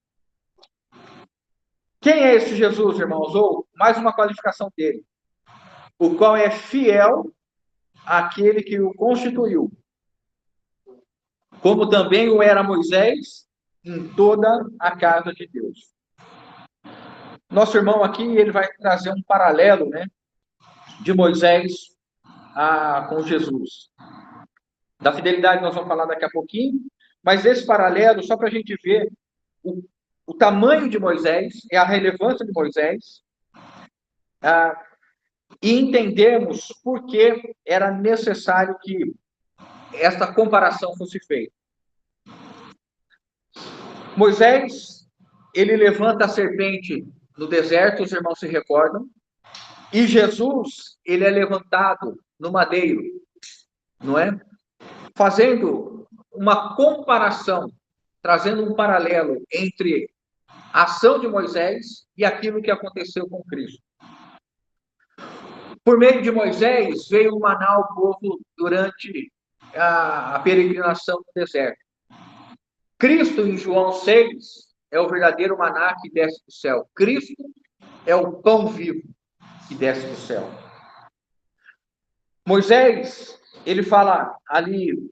Quem é esse Jesus, irmãos? Ou mais uma qualificação dele. O qual é fiel àquele que o constituiu. Como também o era Moisés em toda a casa de Deus. Nosso irmão aqui, ele vai trazer um paralelo, né, de Moisés com Jesus. Da fidelidade nós vamos falar daqui a pouquinho, mas esse paralelo, só para a gente ver o tamanho de Moisés, e a relevância de Moisés, e entendermos por que era necessário que esta comparação fosse feita. Moisés, ele levanta a serpente no deserto, os irmãos se recordam, e Jesus, ele é levantado no madeiro, não é? Fazendo uma comparação, trazendo um paralelo entre a ação de Moisés e aquilo que aconteceu com Cristo. Por meio de Moisés, veio o maná ao povo durante a peregrinação no deserto. Cristo, em João 6, é o verdadeiro maná que desce do céu. Cristo é o pão vivo que desce do céu. Moisés, ele fala ali,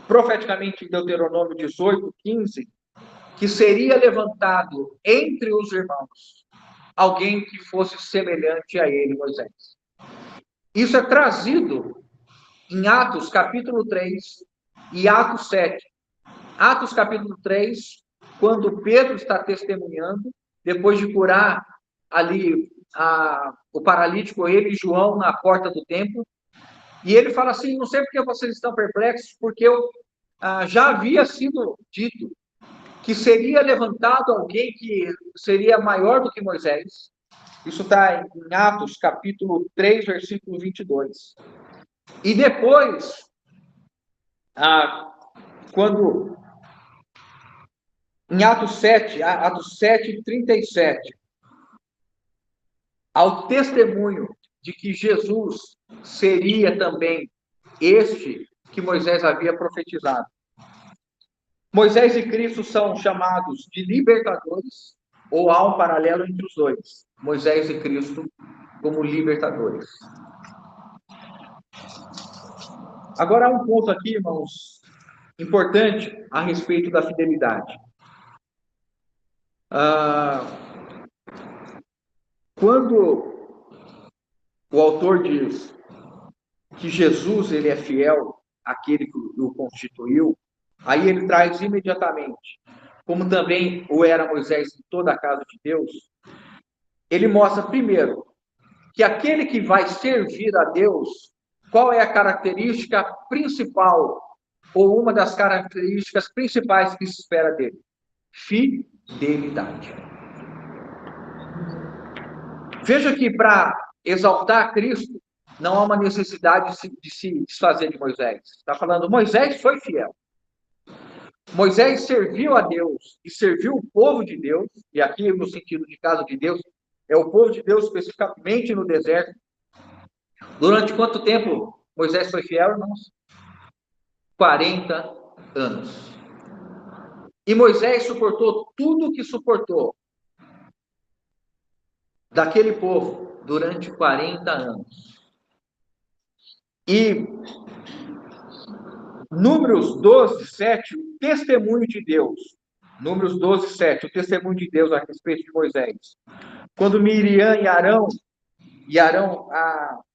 profeticamente em Deuteronômio 18, 15, que seria levantado entre os irmãos alguém que fosse semelhante a ele, Moisés. Isso é trazido em Atos capítulo 3 e Atos 7. Atos capítulo 3, quando Pedro está testemunhando, depois de curar ali o paralítico, ele e João na porta do templo, e ele fala assim, não sei porque vocês estão perplexos, porque eu já havia sido dito que seria levantado alguém que seria maior do que Moisés. Isso está em Atos capítulo 3, versículo 22. E depois, quando em Atos 7, 37, ao testemunho de que Jesus seria também este que Moisés havia profetizado. Moisés e Cristo são chamados de libertadores, ou há um paralelo entre os dois, Moisés e Cristo como libertadores. Agora há um ponto aqui, irmãos, importante a respeito da fidelidade. Quando o autor diz que Jesus ele é fiel àquele que o constituiu, aí ele traz imediatamente, como também o era Moisés em toda a casa de Deus, ele mostra primeiro que aquele que vai servir a Deus, qual é a característica principal, ou uma das características principais que se espera dele? Fidelidade. Veja que para exaltar Cristo, não há uma necessidade de se desfazer de Moisés. Está falando, Moisés foi fiel. Moisés serviu a Deus e serviu o povo de Deus, e aqui no sentido de casa de Deus, é o povo de Deus especificamente no deserto. Durante quanto tempo Moisés foi fiel, irmãos? 40 anos. E Moisés suportou tudo o que suportou daquele povo durante 40 anos. E Números 12, 7, o testemunho de Deus. Números 12, 7, o testemunho de Deus a respeito de Moisés. Quando Miriam e Arão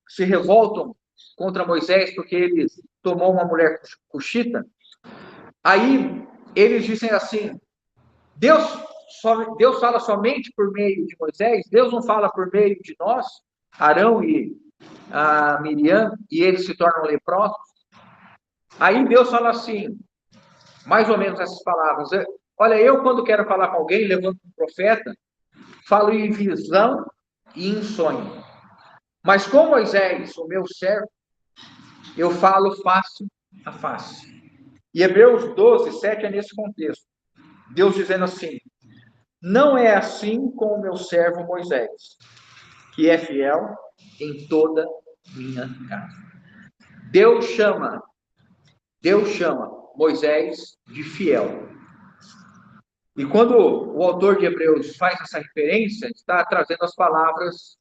se revoltam contra Moisés porque ele tomou uma mulher cuxita, aí eles dizem assim, Deus fala somente por meio de Moisés, Deus não fala por meio de nós, Arão e Miriam, e eles se tornam leprosos. Aí Deus fala assim, Mais ou menos essas palavras. Olha, eu quando quero falar com alguém, levanto um profeta, falo em visão e em sonho. Mas com Moisés, o meu servo, eu falo face a face. E Hebreus 12, 7 é nesse contexto. Deus dizendo assim: não é assim com o meu servo Moisés, que é fiel em toda minha casa. Deus chama Moisés de fiel. E quando o autor de Hebreus faz essa referência, está trazendo as palavras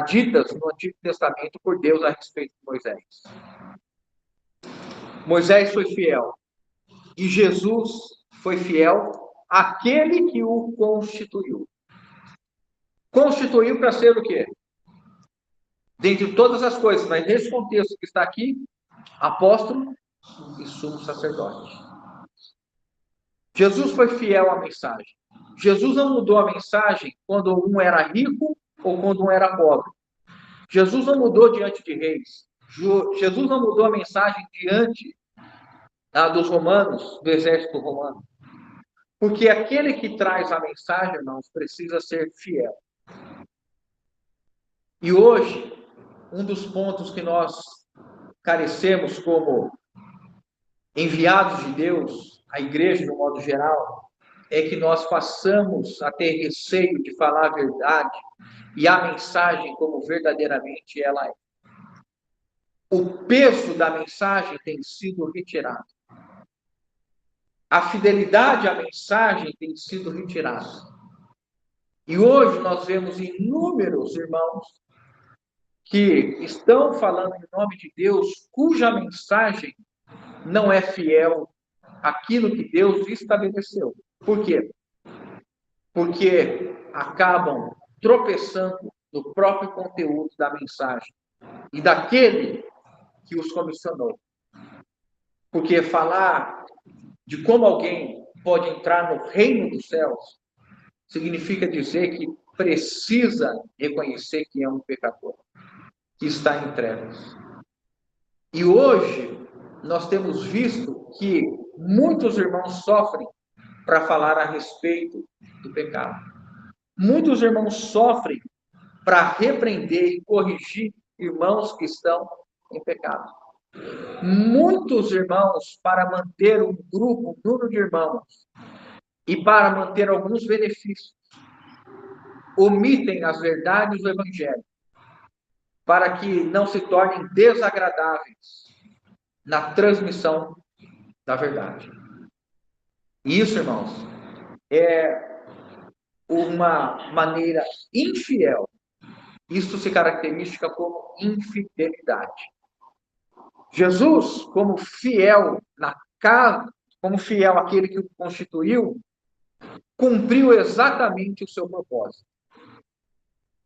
ditas no Antigo Testamento por Deus a respeito de Moisés. Moisés foi fiel. E Jesus foi fiel àquele que o constituiu. Constituiu para ser o quê? Dentre todas as coisas, mas nesse contexto que está aqui, apóstolo e sumo sacerdote. Jesus foi fiel à mensagem. Jesus não mudou a mensagem quando um era rico ou quando um era pobre. Jesus não mudou diante de reis. Jesus não mudou a mensagem diante dos romanos, do exército romano. Porque aquele que traz a mensagem, irmãos, precisa ser fiel. E hoje, um dos pontos que nós carecemos como enviados de Deus, a igreja de um modo geral, é que nós passamos a ter receio de falar a verdade e a mensagem como verdadeiramente ela é. O peso da mensagem tem sido retirado. A fidelidade à mensagem tem sido retirada. E hoje nós vemos inúmeros irmãos que estão falando em nome de Deus, cuja mensagem não é fiel àquilo que Deus estabeleceu. Por quê? Porque acabam tropeçando no próprio conteúdo da mensagem e daquele que os comissionou. Porque falar de como alguém pode entrar no reino dos céus significa dizer que precisa reconhecer que é um pecador, que está em trevas. E hoje nós temos visto que muitos irmãos sofrem para falar a respeito do pecado. Muitos irmãos sofrem para repreender e corrigir irmãos que estão em pecado. Muitos irmãos, para manter um grupo, um número de irmãos, e para manter alguns benefícios, omitem as verdades do Evangelho, para que não se tornem desagradáveis na transmissão da verdade. Isso, irmãos, é uma maneira infiel. Isso se caracteriza como infidelidade. Jesus, como fiel na casa, como fiel àquele que o constituiu, cumpriu exatamente o seu propósito.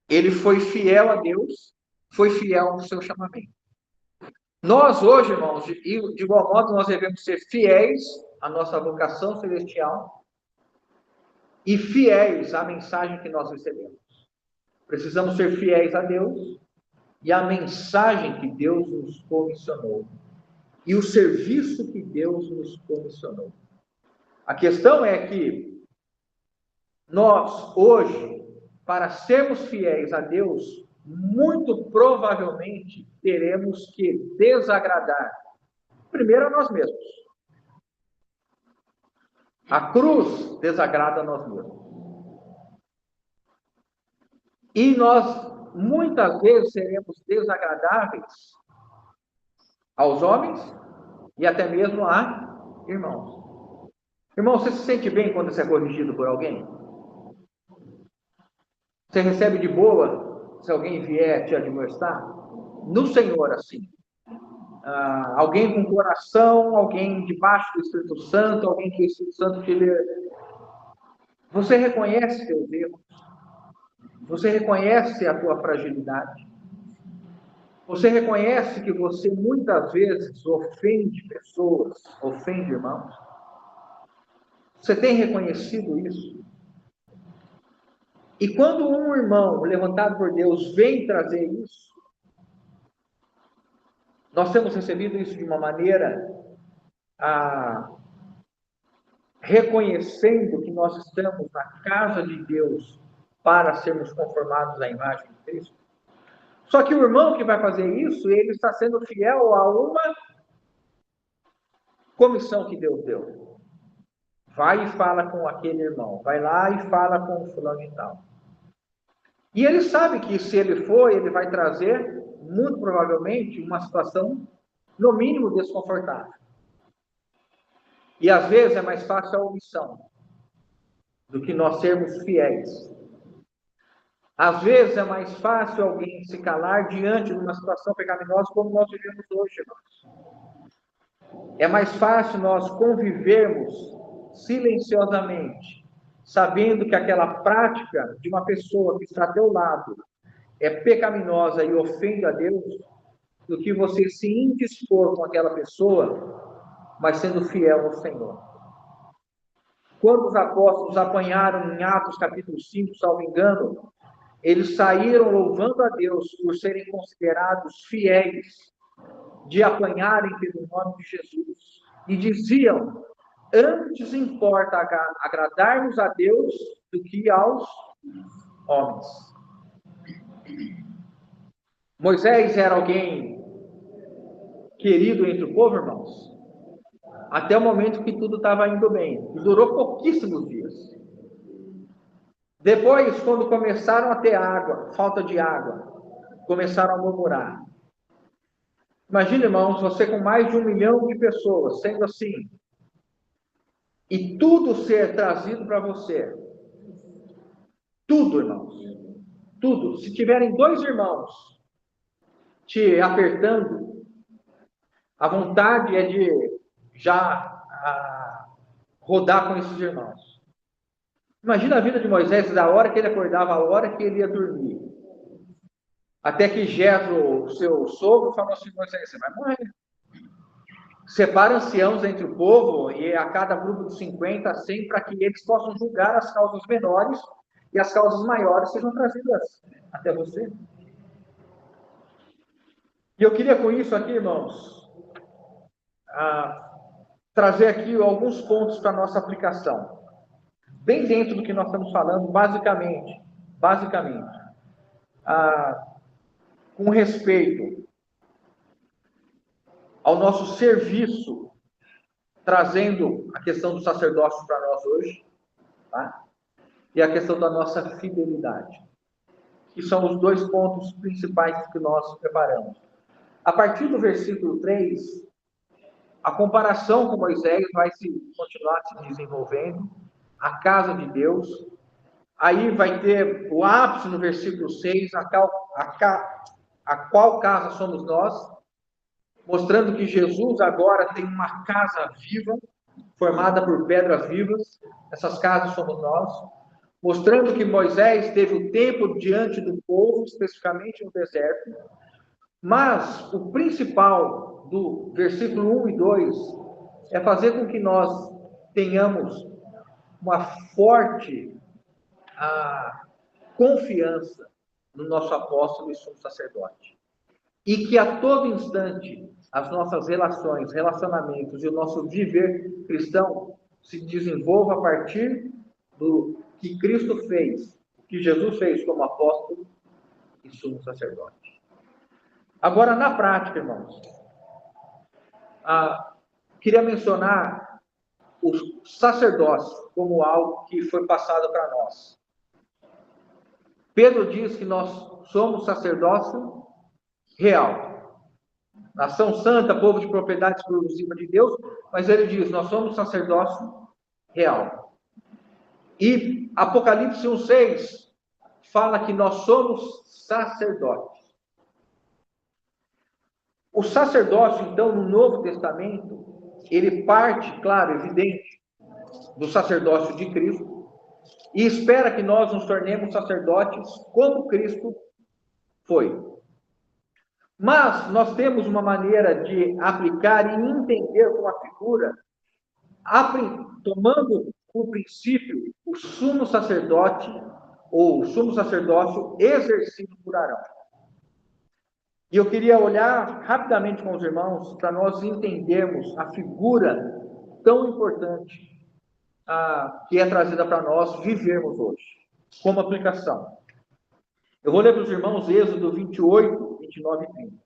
Ele foi fiel a Deus, foi fiel ao seu chamamento. Nós hoje, irmãos, de igual modo, nós devemos ser fiéis à nossa vocação celestial e fiéis à mensagem que nós recebemos. Precisamos ser fiéis a Deus e à mensagem que Deus nos comissionou e o serviço que Deus nos comissionou. A questão é que nós, hoje, para sermos fiéis a Deus, muito provavelmente teremos que desagradar, primeiro a nós mesmos. A cruz desagrada a nós mesmos. E nós, muitas vezes, seremos desagradáveis aos homens e até mesmo a irmãos. Irmão, você se sente bem quando você é corrigido por alguém? Você recebe de boa se alguém vier te admoestar? No Senhor, assim. Alguém com coração, alguém debaixo do Espírito Santo, alguém que o Espírito Santo te lê. Você reconhece seus erros? Você reconhece a tua fragilidade? Você reconhece que você muitas vezes ofende pessoas, ofende irmãos? Você tem reconhecido isso? E quando um irmão levantado por Deus vem trazer isso, nós temos recebido isso de uma maneira reconhecendo que nós estamos na casa de Deus para sermos conformados à imagem de Cristo. Só que o irmão que vai fazer isso, ele está sendo fiel a uma comissão que Deus deu. Vai e fala com aquele irmão, vai lá e fala com o fulano e tal. E ele sabe que se ele for, ele vai trazer, muito provavelmente, uma situação, no mínimo, desconfortável. E às vezes é mais fácil a omissão do que nós sermos fiéis. Às vezes é mais fácil alguém se calar diante de uma situação pecaminosa como nós vivemos hoje, irmãos. É mais fácil nós convivermos silenciosamente, sabendo que aquela prática de uma pessoa que está ao teu lado é pecaminosa e ofende a Deus, do que você se indispor com aquela pessoa, mas sendo fiel ao Senhor. Quando os apóstolos apanharam em Atos capítulo 5, salvo engano, eles saíram louvando a Deus por serem considerados fiéis, de apanharem pelo nome de Jesus. E diziam: antes importa agradarmos a Deus do que aos homens. Moisés era alguém querido entre o povo, irmãos, até o momento que tudo estava indo bem. E durou pouquíssimos dias. Depois, quando começaram a ter água, falta de água, começaram a murmurar. Imagina, irmãos, você com mais de 1 milhão de pessoas, sendo assim, e tudo ser trazido para você. Tudo, irmãos. Tudo. Se tiverem 2 irmãos te apertando, a vontade é de já rodar com esses irmãos. Imagina a vida de Moisés, da hora que ele acordava, a hora que ele ia dormir. Até que Jetro, seu sogro, falou assim: Moisés, você vai morrer. Separa anciãos entre o povo, e a cada grupo de 50, 100, para que eles possam julgar as causas menores, e as causas maiores sejam trazidas até você. E eu queria com isso aqui, irmãos, trazer aqui alguns pontos para a nossa aplicação. Bem dentro do que nós estamos falando, basicamente, com respeito ao nosso serviço, trazendo a questão do sacerdócio para nós hoje, tá? E a questão da nossa fidelidade, que são os 2 pontos principais que nós preparamos. A partir do versículo 3, a comparação com Moisés vai continuar se desenvolvendo, a casa de Deus. Aí vai ter o ápice no versículo 6, a qual casa somos nós, mostrando que Jesus agora tem uma casa viva, formada por pedras vivas. Essas casas somos nós. Mostrando que Moisés teve o tempo diante do povo, especificamente no deserto. Mas o principal do versículo 1 e 2 é fazer com que nós tenhamos uma forte confiança no nosso apóstolo e sumo sacerdote. E que a todo instante as nossas relações, relacionamentos e o nosso viver cristão se desenvolva a partir do que Cristo fez, que Jesus fez como apóstolo e sumo sacerdote. Agora, na prática, irmãos, queria mencionar o sacerdócio como algo que foi passado para nós. Pedro diz que nós somos sacerdócio real. Nação santa, povo de propriedade exclusiva de Deus, mas ele diz, nós somos sacerdócio real. E Apocalipse 1:6 fala que nós somos sacerdotes. O sacerdócio, então, no Novo Testamento, ele parte, claro, evidente, do sacerdócio de Cristo, e espera que nós nos tornemos sacerdotes como Cristo foi. Mas nós temos uma maneira de aplicar e entender com a figura, tomando o princípio o sumo sacerdote, ou o sumo sacerdócio exercido por Arão. E eu queria olhar rapidamente com os irmãos para nós entendermos a figura tão importante que é trazida para nós vivermos hoje, como aplicação. Eu vou ler para os irmãos Êxodo 28, 29 e 30.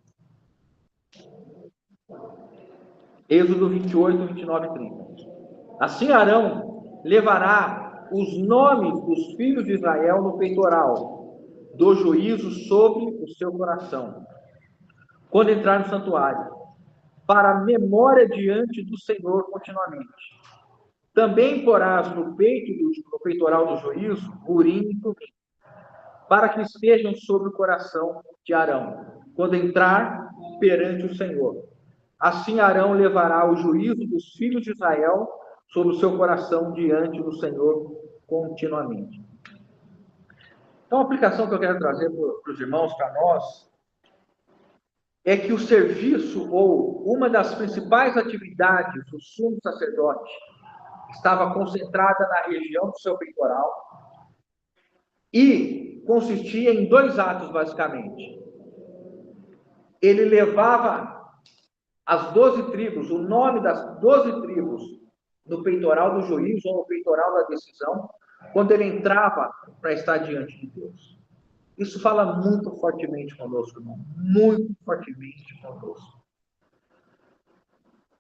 Êxodo 28, 29 e 30. Assim Arão levará os nomes dos filhos de Israel no peitoral do juízo sobre o seu coração, quando entrar no santuário, para a memória diante do Senhor continuamente. Também porás no peitoral do juízo, Urim e Tumim, para que estejam sobre o coração de Arão, quando entrar perante o Senhor. Assim Arão levará o juízo dos filhos de Israel sobre o seu coração diante do Senhor continuamente. Então, a aplicação que eu quero trazer para os irmãos, para nós, é que o serviço, ou uma das principais atividades do sumo sacerdote, estava concentrada na região do seu peitoral e consistia em 2 atos, basicamente. Ele levava as 12 tribos, o nome das 12 tribos, no peitoral do juízo ou no peitoral da decisão, quando ele entrava para estar diante de Deus. Isso fala muito fortemente conosco, irmão. Muito fortemente conosco.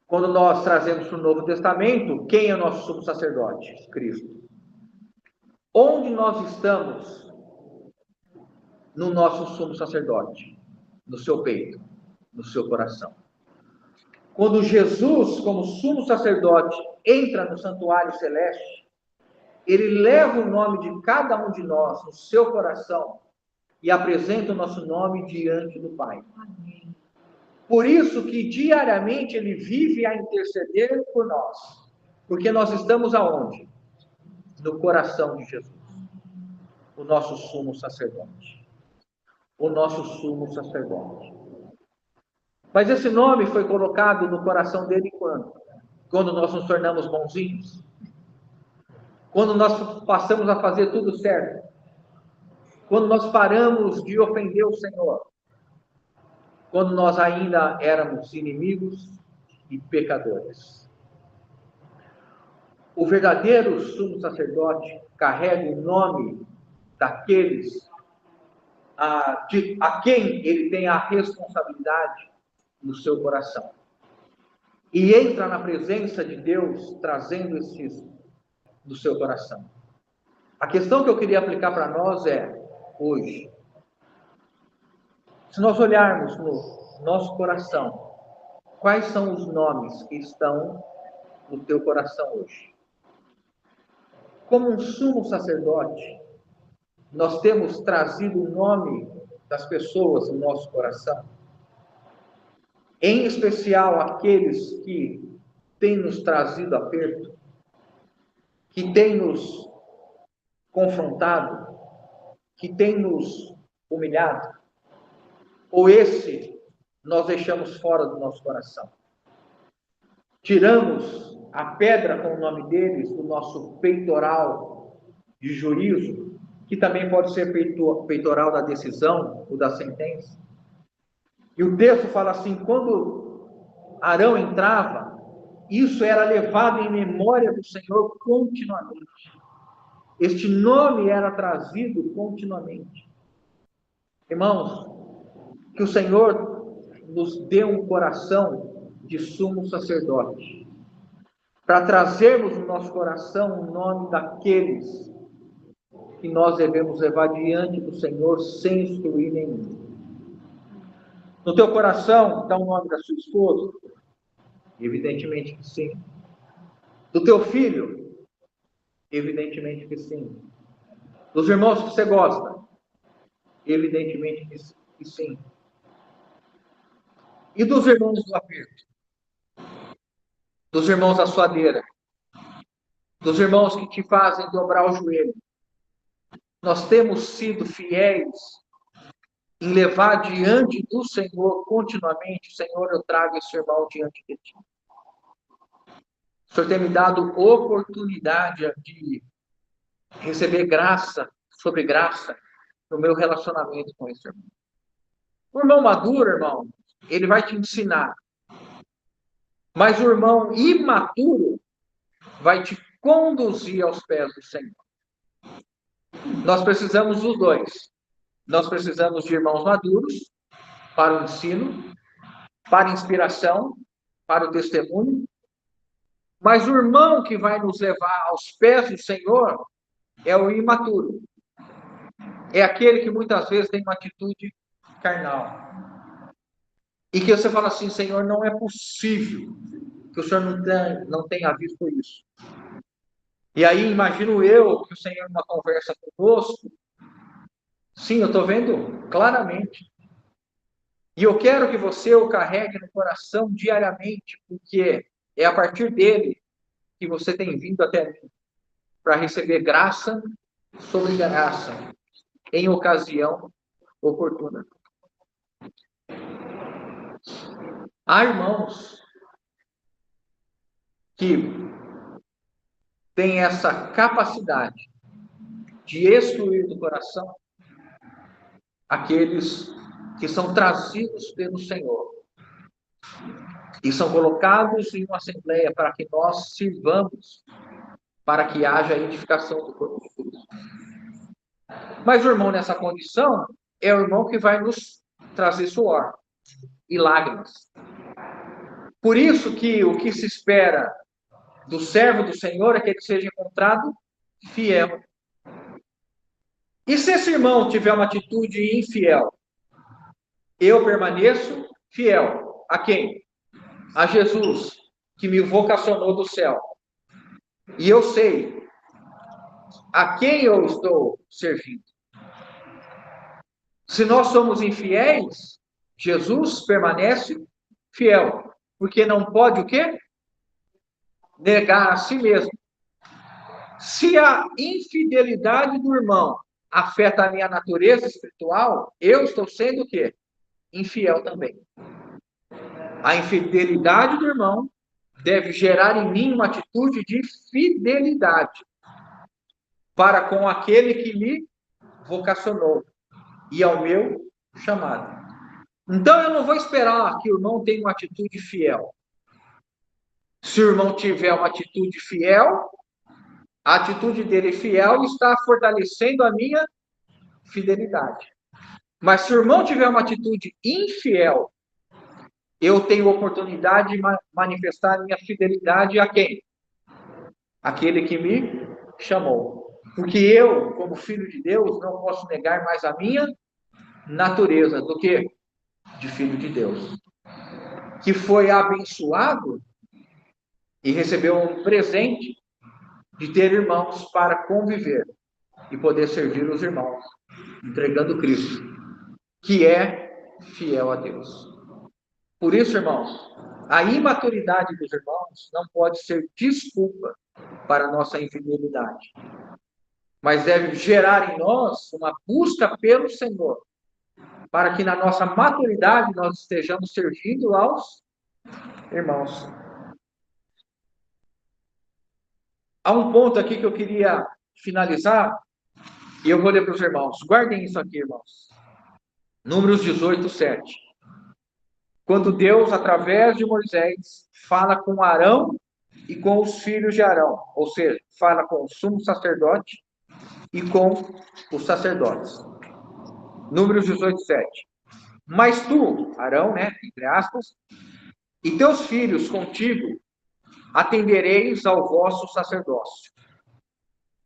Quando nós trazemos para o Novo Testamento, quem é o nosso sumo sacerdote? Cristo. Onde nós estamos no nosso sumo sacerdote? No seu peito, no seu coração. Quando Jesus, como sumo sacerdote, entra no santuário celeste, ele leva o nome de cada um de nós no seu coração e apresenta o nosso nome diante do Pai. Amém. Por isso que diariamente ele vive a interceder por nós. Porque nós estamos aonde? No coração de Jesus. O nosso sumo sacerdote. O nosso sumo sacerdote. Mas esse nome foi colocado no coração dele quando? Quando nós nos tornamos bonzinhos? Quando nós passamos a fazer tudo certo? Quando nós paramos de ofender o Senhor? Quando nós ainda éramos inimigos e pecadores? O verdadeiro sumo sacerdote carrega o nome daqueles a quem ele tem a responsabilidade no seu coração. E entra na presença de Deus trazendo esses do seu coração. A questão que eu queria aplicar para nós é, hoje, se nós olharmos no nosso coração, quais são os nomes que estão no teu coração hoje? Como um sumo sacerdote, nós temos trazido o nome das pessoas no nosso coração, em especial aqueles que têm nos trazido aperto, que têm nos confrontado, que têm nos humilhado, ou esse nós deixamos fora do nosso coração. Tiramos a pedra com o nome deles do nosso peitoral de juízo, que também pode ser peitoral da decisão ou da sentença. E o texto fala assim, quando Arão entrava, isso era levado em memória do Senhor continuamente. Este nome era trazido continuamente. Irmãos, que o Senhor nos dê um coração de sumo sacerdote, para trazermos no nosso coração o nome daqueles que nós devemos levar diante do Senhor sem excluir nenhum. No teu coração está o nome da sua esposa? Evidentemente que sim. Do teu filho? Evidentemente que sim. Dos irmãos que você gosta? Evidentemente que sim. E dos irmãos do aperto? Dos irmãos da suadeira? Dos irmãos que te fazem dobrar o joelho? Nós temos sido fiéis em levar diante do Senhor continuamente, Senhor, eu trago esse irmão diante de ti. O Senhor tem me dado oportunidade de receber graça sobre graça no meu relacionamento com esse irmão. O irmão maduro, irmão, ele vai te ensinar. Mas o irmão imaturo vai te conduzir aos pés do Senhor. Nós precisamos dos dois. Nós precisamos de irmãos maduros para o ensino, para a inspiração, para o testemunho. Mas o irmão que vai nos levar aos pés do Senhor é o imaturo. É aquele que muitas vezes tem uma atitude carnal. E que você fala assim, Senhor, não é possível que o Senhor não tenha visto isso. E aí imagino eu que o Senhor, numa conversa conosco, sim, eu estou vendo claramente. E eu quero que você o carregue no coração diariamente, porque é a partir dele que você tem vindo até mim, para receber graça sobre graça, em ocasião oportuna. Há irmãos que têm essa capacidade de excluir do coração aqueles que são trazidos pelo Senhor e são colocados em uma assembleia para que nós sirvamos, para que haja edificação do corpo de Cristo. Mas o irmão nessa condição é o irmão que vai nos trazer suor e lágrimas. Por isso que o que se espera do servo do Senhor é que ele seja encontrado fiel. E se esse irmão tiver uma atitude infiel, eu permaneço fiel. A quem? A Jesus, que me vocacionou do céu. E eu sei a quem eu estou servindo. Se nós somos infiéis, Jesus permanece fiel. Porque não pode o quê? Negar a si mesmo. Se a infidelidade do irmão afeta a minha natureza espiritual, eu estou sendo o quê? Infiel também. A infidelidade do irmão deve gerar em mim uma atitude de fidelidade para com aquele que me vocacionou e ao meu chamado. Então eu não vou esperar que o irmão tenha uma atitude fiel. Se o irmão tiver uma atitude fiel, a atitude dele fiel está fortalecendo a minha fidelidade. Mas se o irmão tiver uma atitude infiel, eu tenho oportunidade de manifestar a minha fidelidade a quem? Aquele que me chamou. Porque eu, como filho de Deus, não posso negar mais a minha natureza do que de filho de Deus. Que foi abençoado e recebeu um presente de ter irmãos para conviver e poder servir os irmãos, entregando Cristo, que é fiel a Deus. Por isso, irmãos, a imaturidade dos irmãos não pode ser desculpa para a nossa infidelidade, mas deve gerar em nós uma busca pelo Senhor, para que na nossa maturidade nós estejamos servindo aos irmãos. Há um ponto aqui que eu queria finalizar, e eu vou ler para os irmãos. Guardem isso aqui, irmãos. Números 18, 7. Quando Deus, através de Moisés, fala com Arão e com os filhos de Arão, ou seja, fala com o sumo sacerdote e com os sacerdotes. Números 18, 7. Mas tu, Arão, entre aspas, e teus filhos contigo, atendereis ao vosso sacerdócio,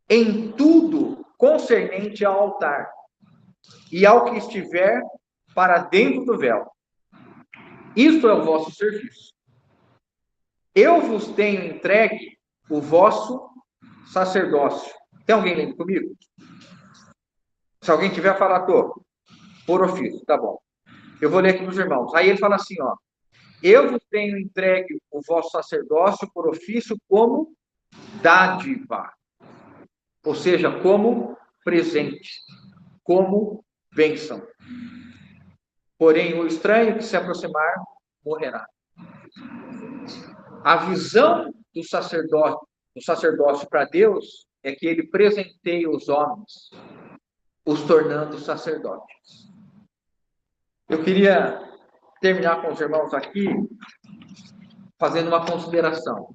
em tudo concernente ao altar, e ao que estiver para dentro do véu. Isto é o vosso serviço. Eu vos tenho entregue o vosso sacerdócio. Tem alguém lendo comigo? Se alguém tiver, fala, tô. Por ofício, tá bom. Eu vou ler aqui para os irmãos. Aí ele fala assim, ó. Eu vos tenho entregue o vosso sacerdócio por ofício como dádiva. Ou seja, como presente. Como bênção. Porém, o estranho que se aproximar, morrerá. A visão do sacerdócio para Deus é que ele presenteia os homens, os tornando sacerdotes. Eu queria terminar com os irmãos aqui, fazendo uma consideração.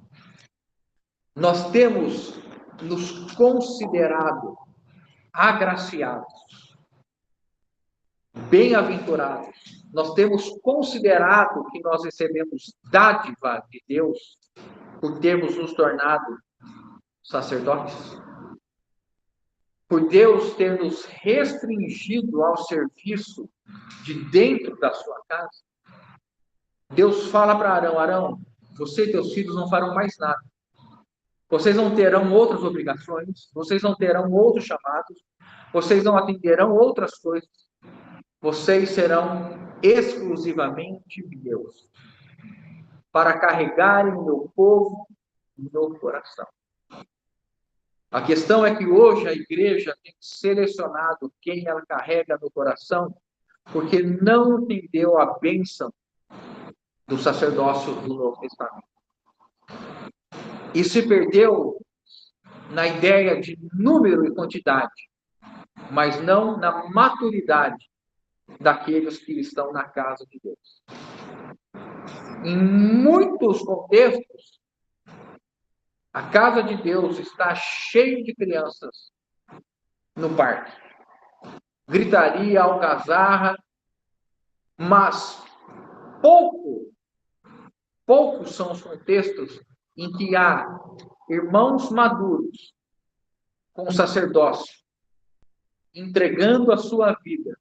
nós temos nos considerado agraciados, bem-aventurados. Nós temos considerado que nós recebemos dádiva de Deus por termos nos tornado sacerdotes, por Deus ter nos restringido ao serviço de dentro da sua casa. Deus fala para Arão: Arão, você e teus filhos não farão mais nada. Vocês não terão outras obrigações, vocês não terão outros chamados, vocês não atenderão outras coisas. Vocês serão exclusivamente meus, para carregarem o meu povo no coração. A questão é que hoje a igreja tem selecionado quem ela carrega no coração, porque não entendeu a bênção do sacerdócio do Novo Testamento. E se perdeu na ideia de número e quantidade, mas não na maturidade daqueles que estão na casa de Deus. Em muitos contextos, a casa de Deus está cheia de crianças no parque. Gritaria, algazarra, mas poucos são os contextos em que há irmãos maduros com o sacerdócio, entregando a sua vida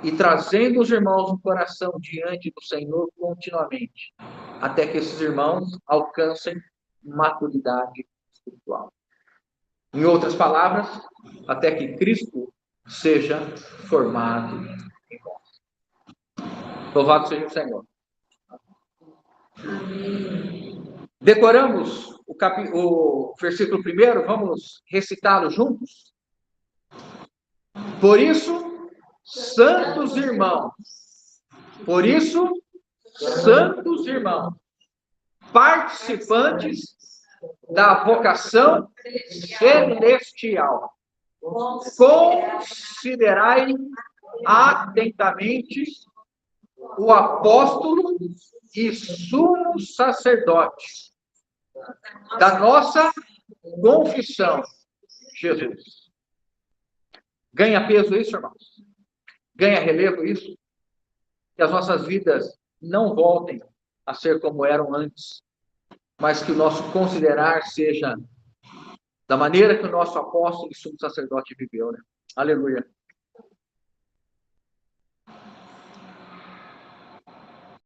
e trazendo os irmãos no coração diante do Senhor continuamente, até que esses irmãos alcancem maturidade espiritual. Em outras palavras, até que Cristo seja formado em nós. Louvado seja o Senhor. Decoramos o versículo 1, vamos recitá-lo juntos? Por isso, santos irmãos, participantes da vocação celestial, considerai atentamente o apóstolo e sumo sacerdote da nossa confissão, Jesus. Ganha peso isso, irmãos? Ganha relevo isso? Que as nossas vidas não voltem a ser como eram antes, mas que o nosso considerar seja da maneira que o nosso apóstolo e sumo sacerdote viveu, né? Aleluia.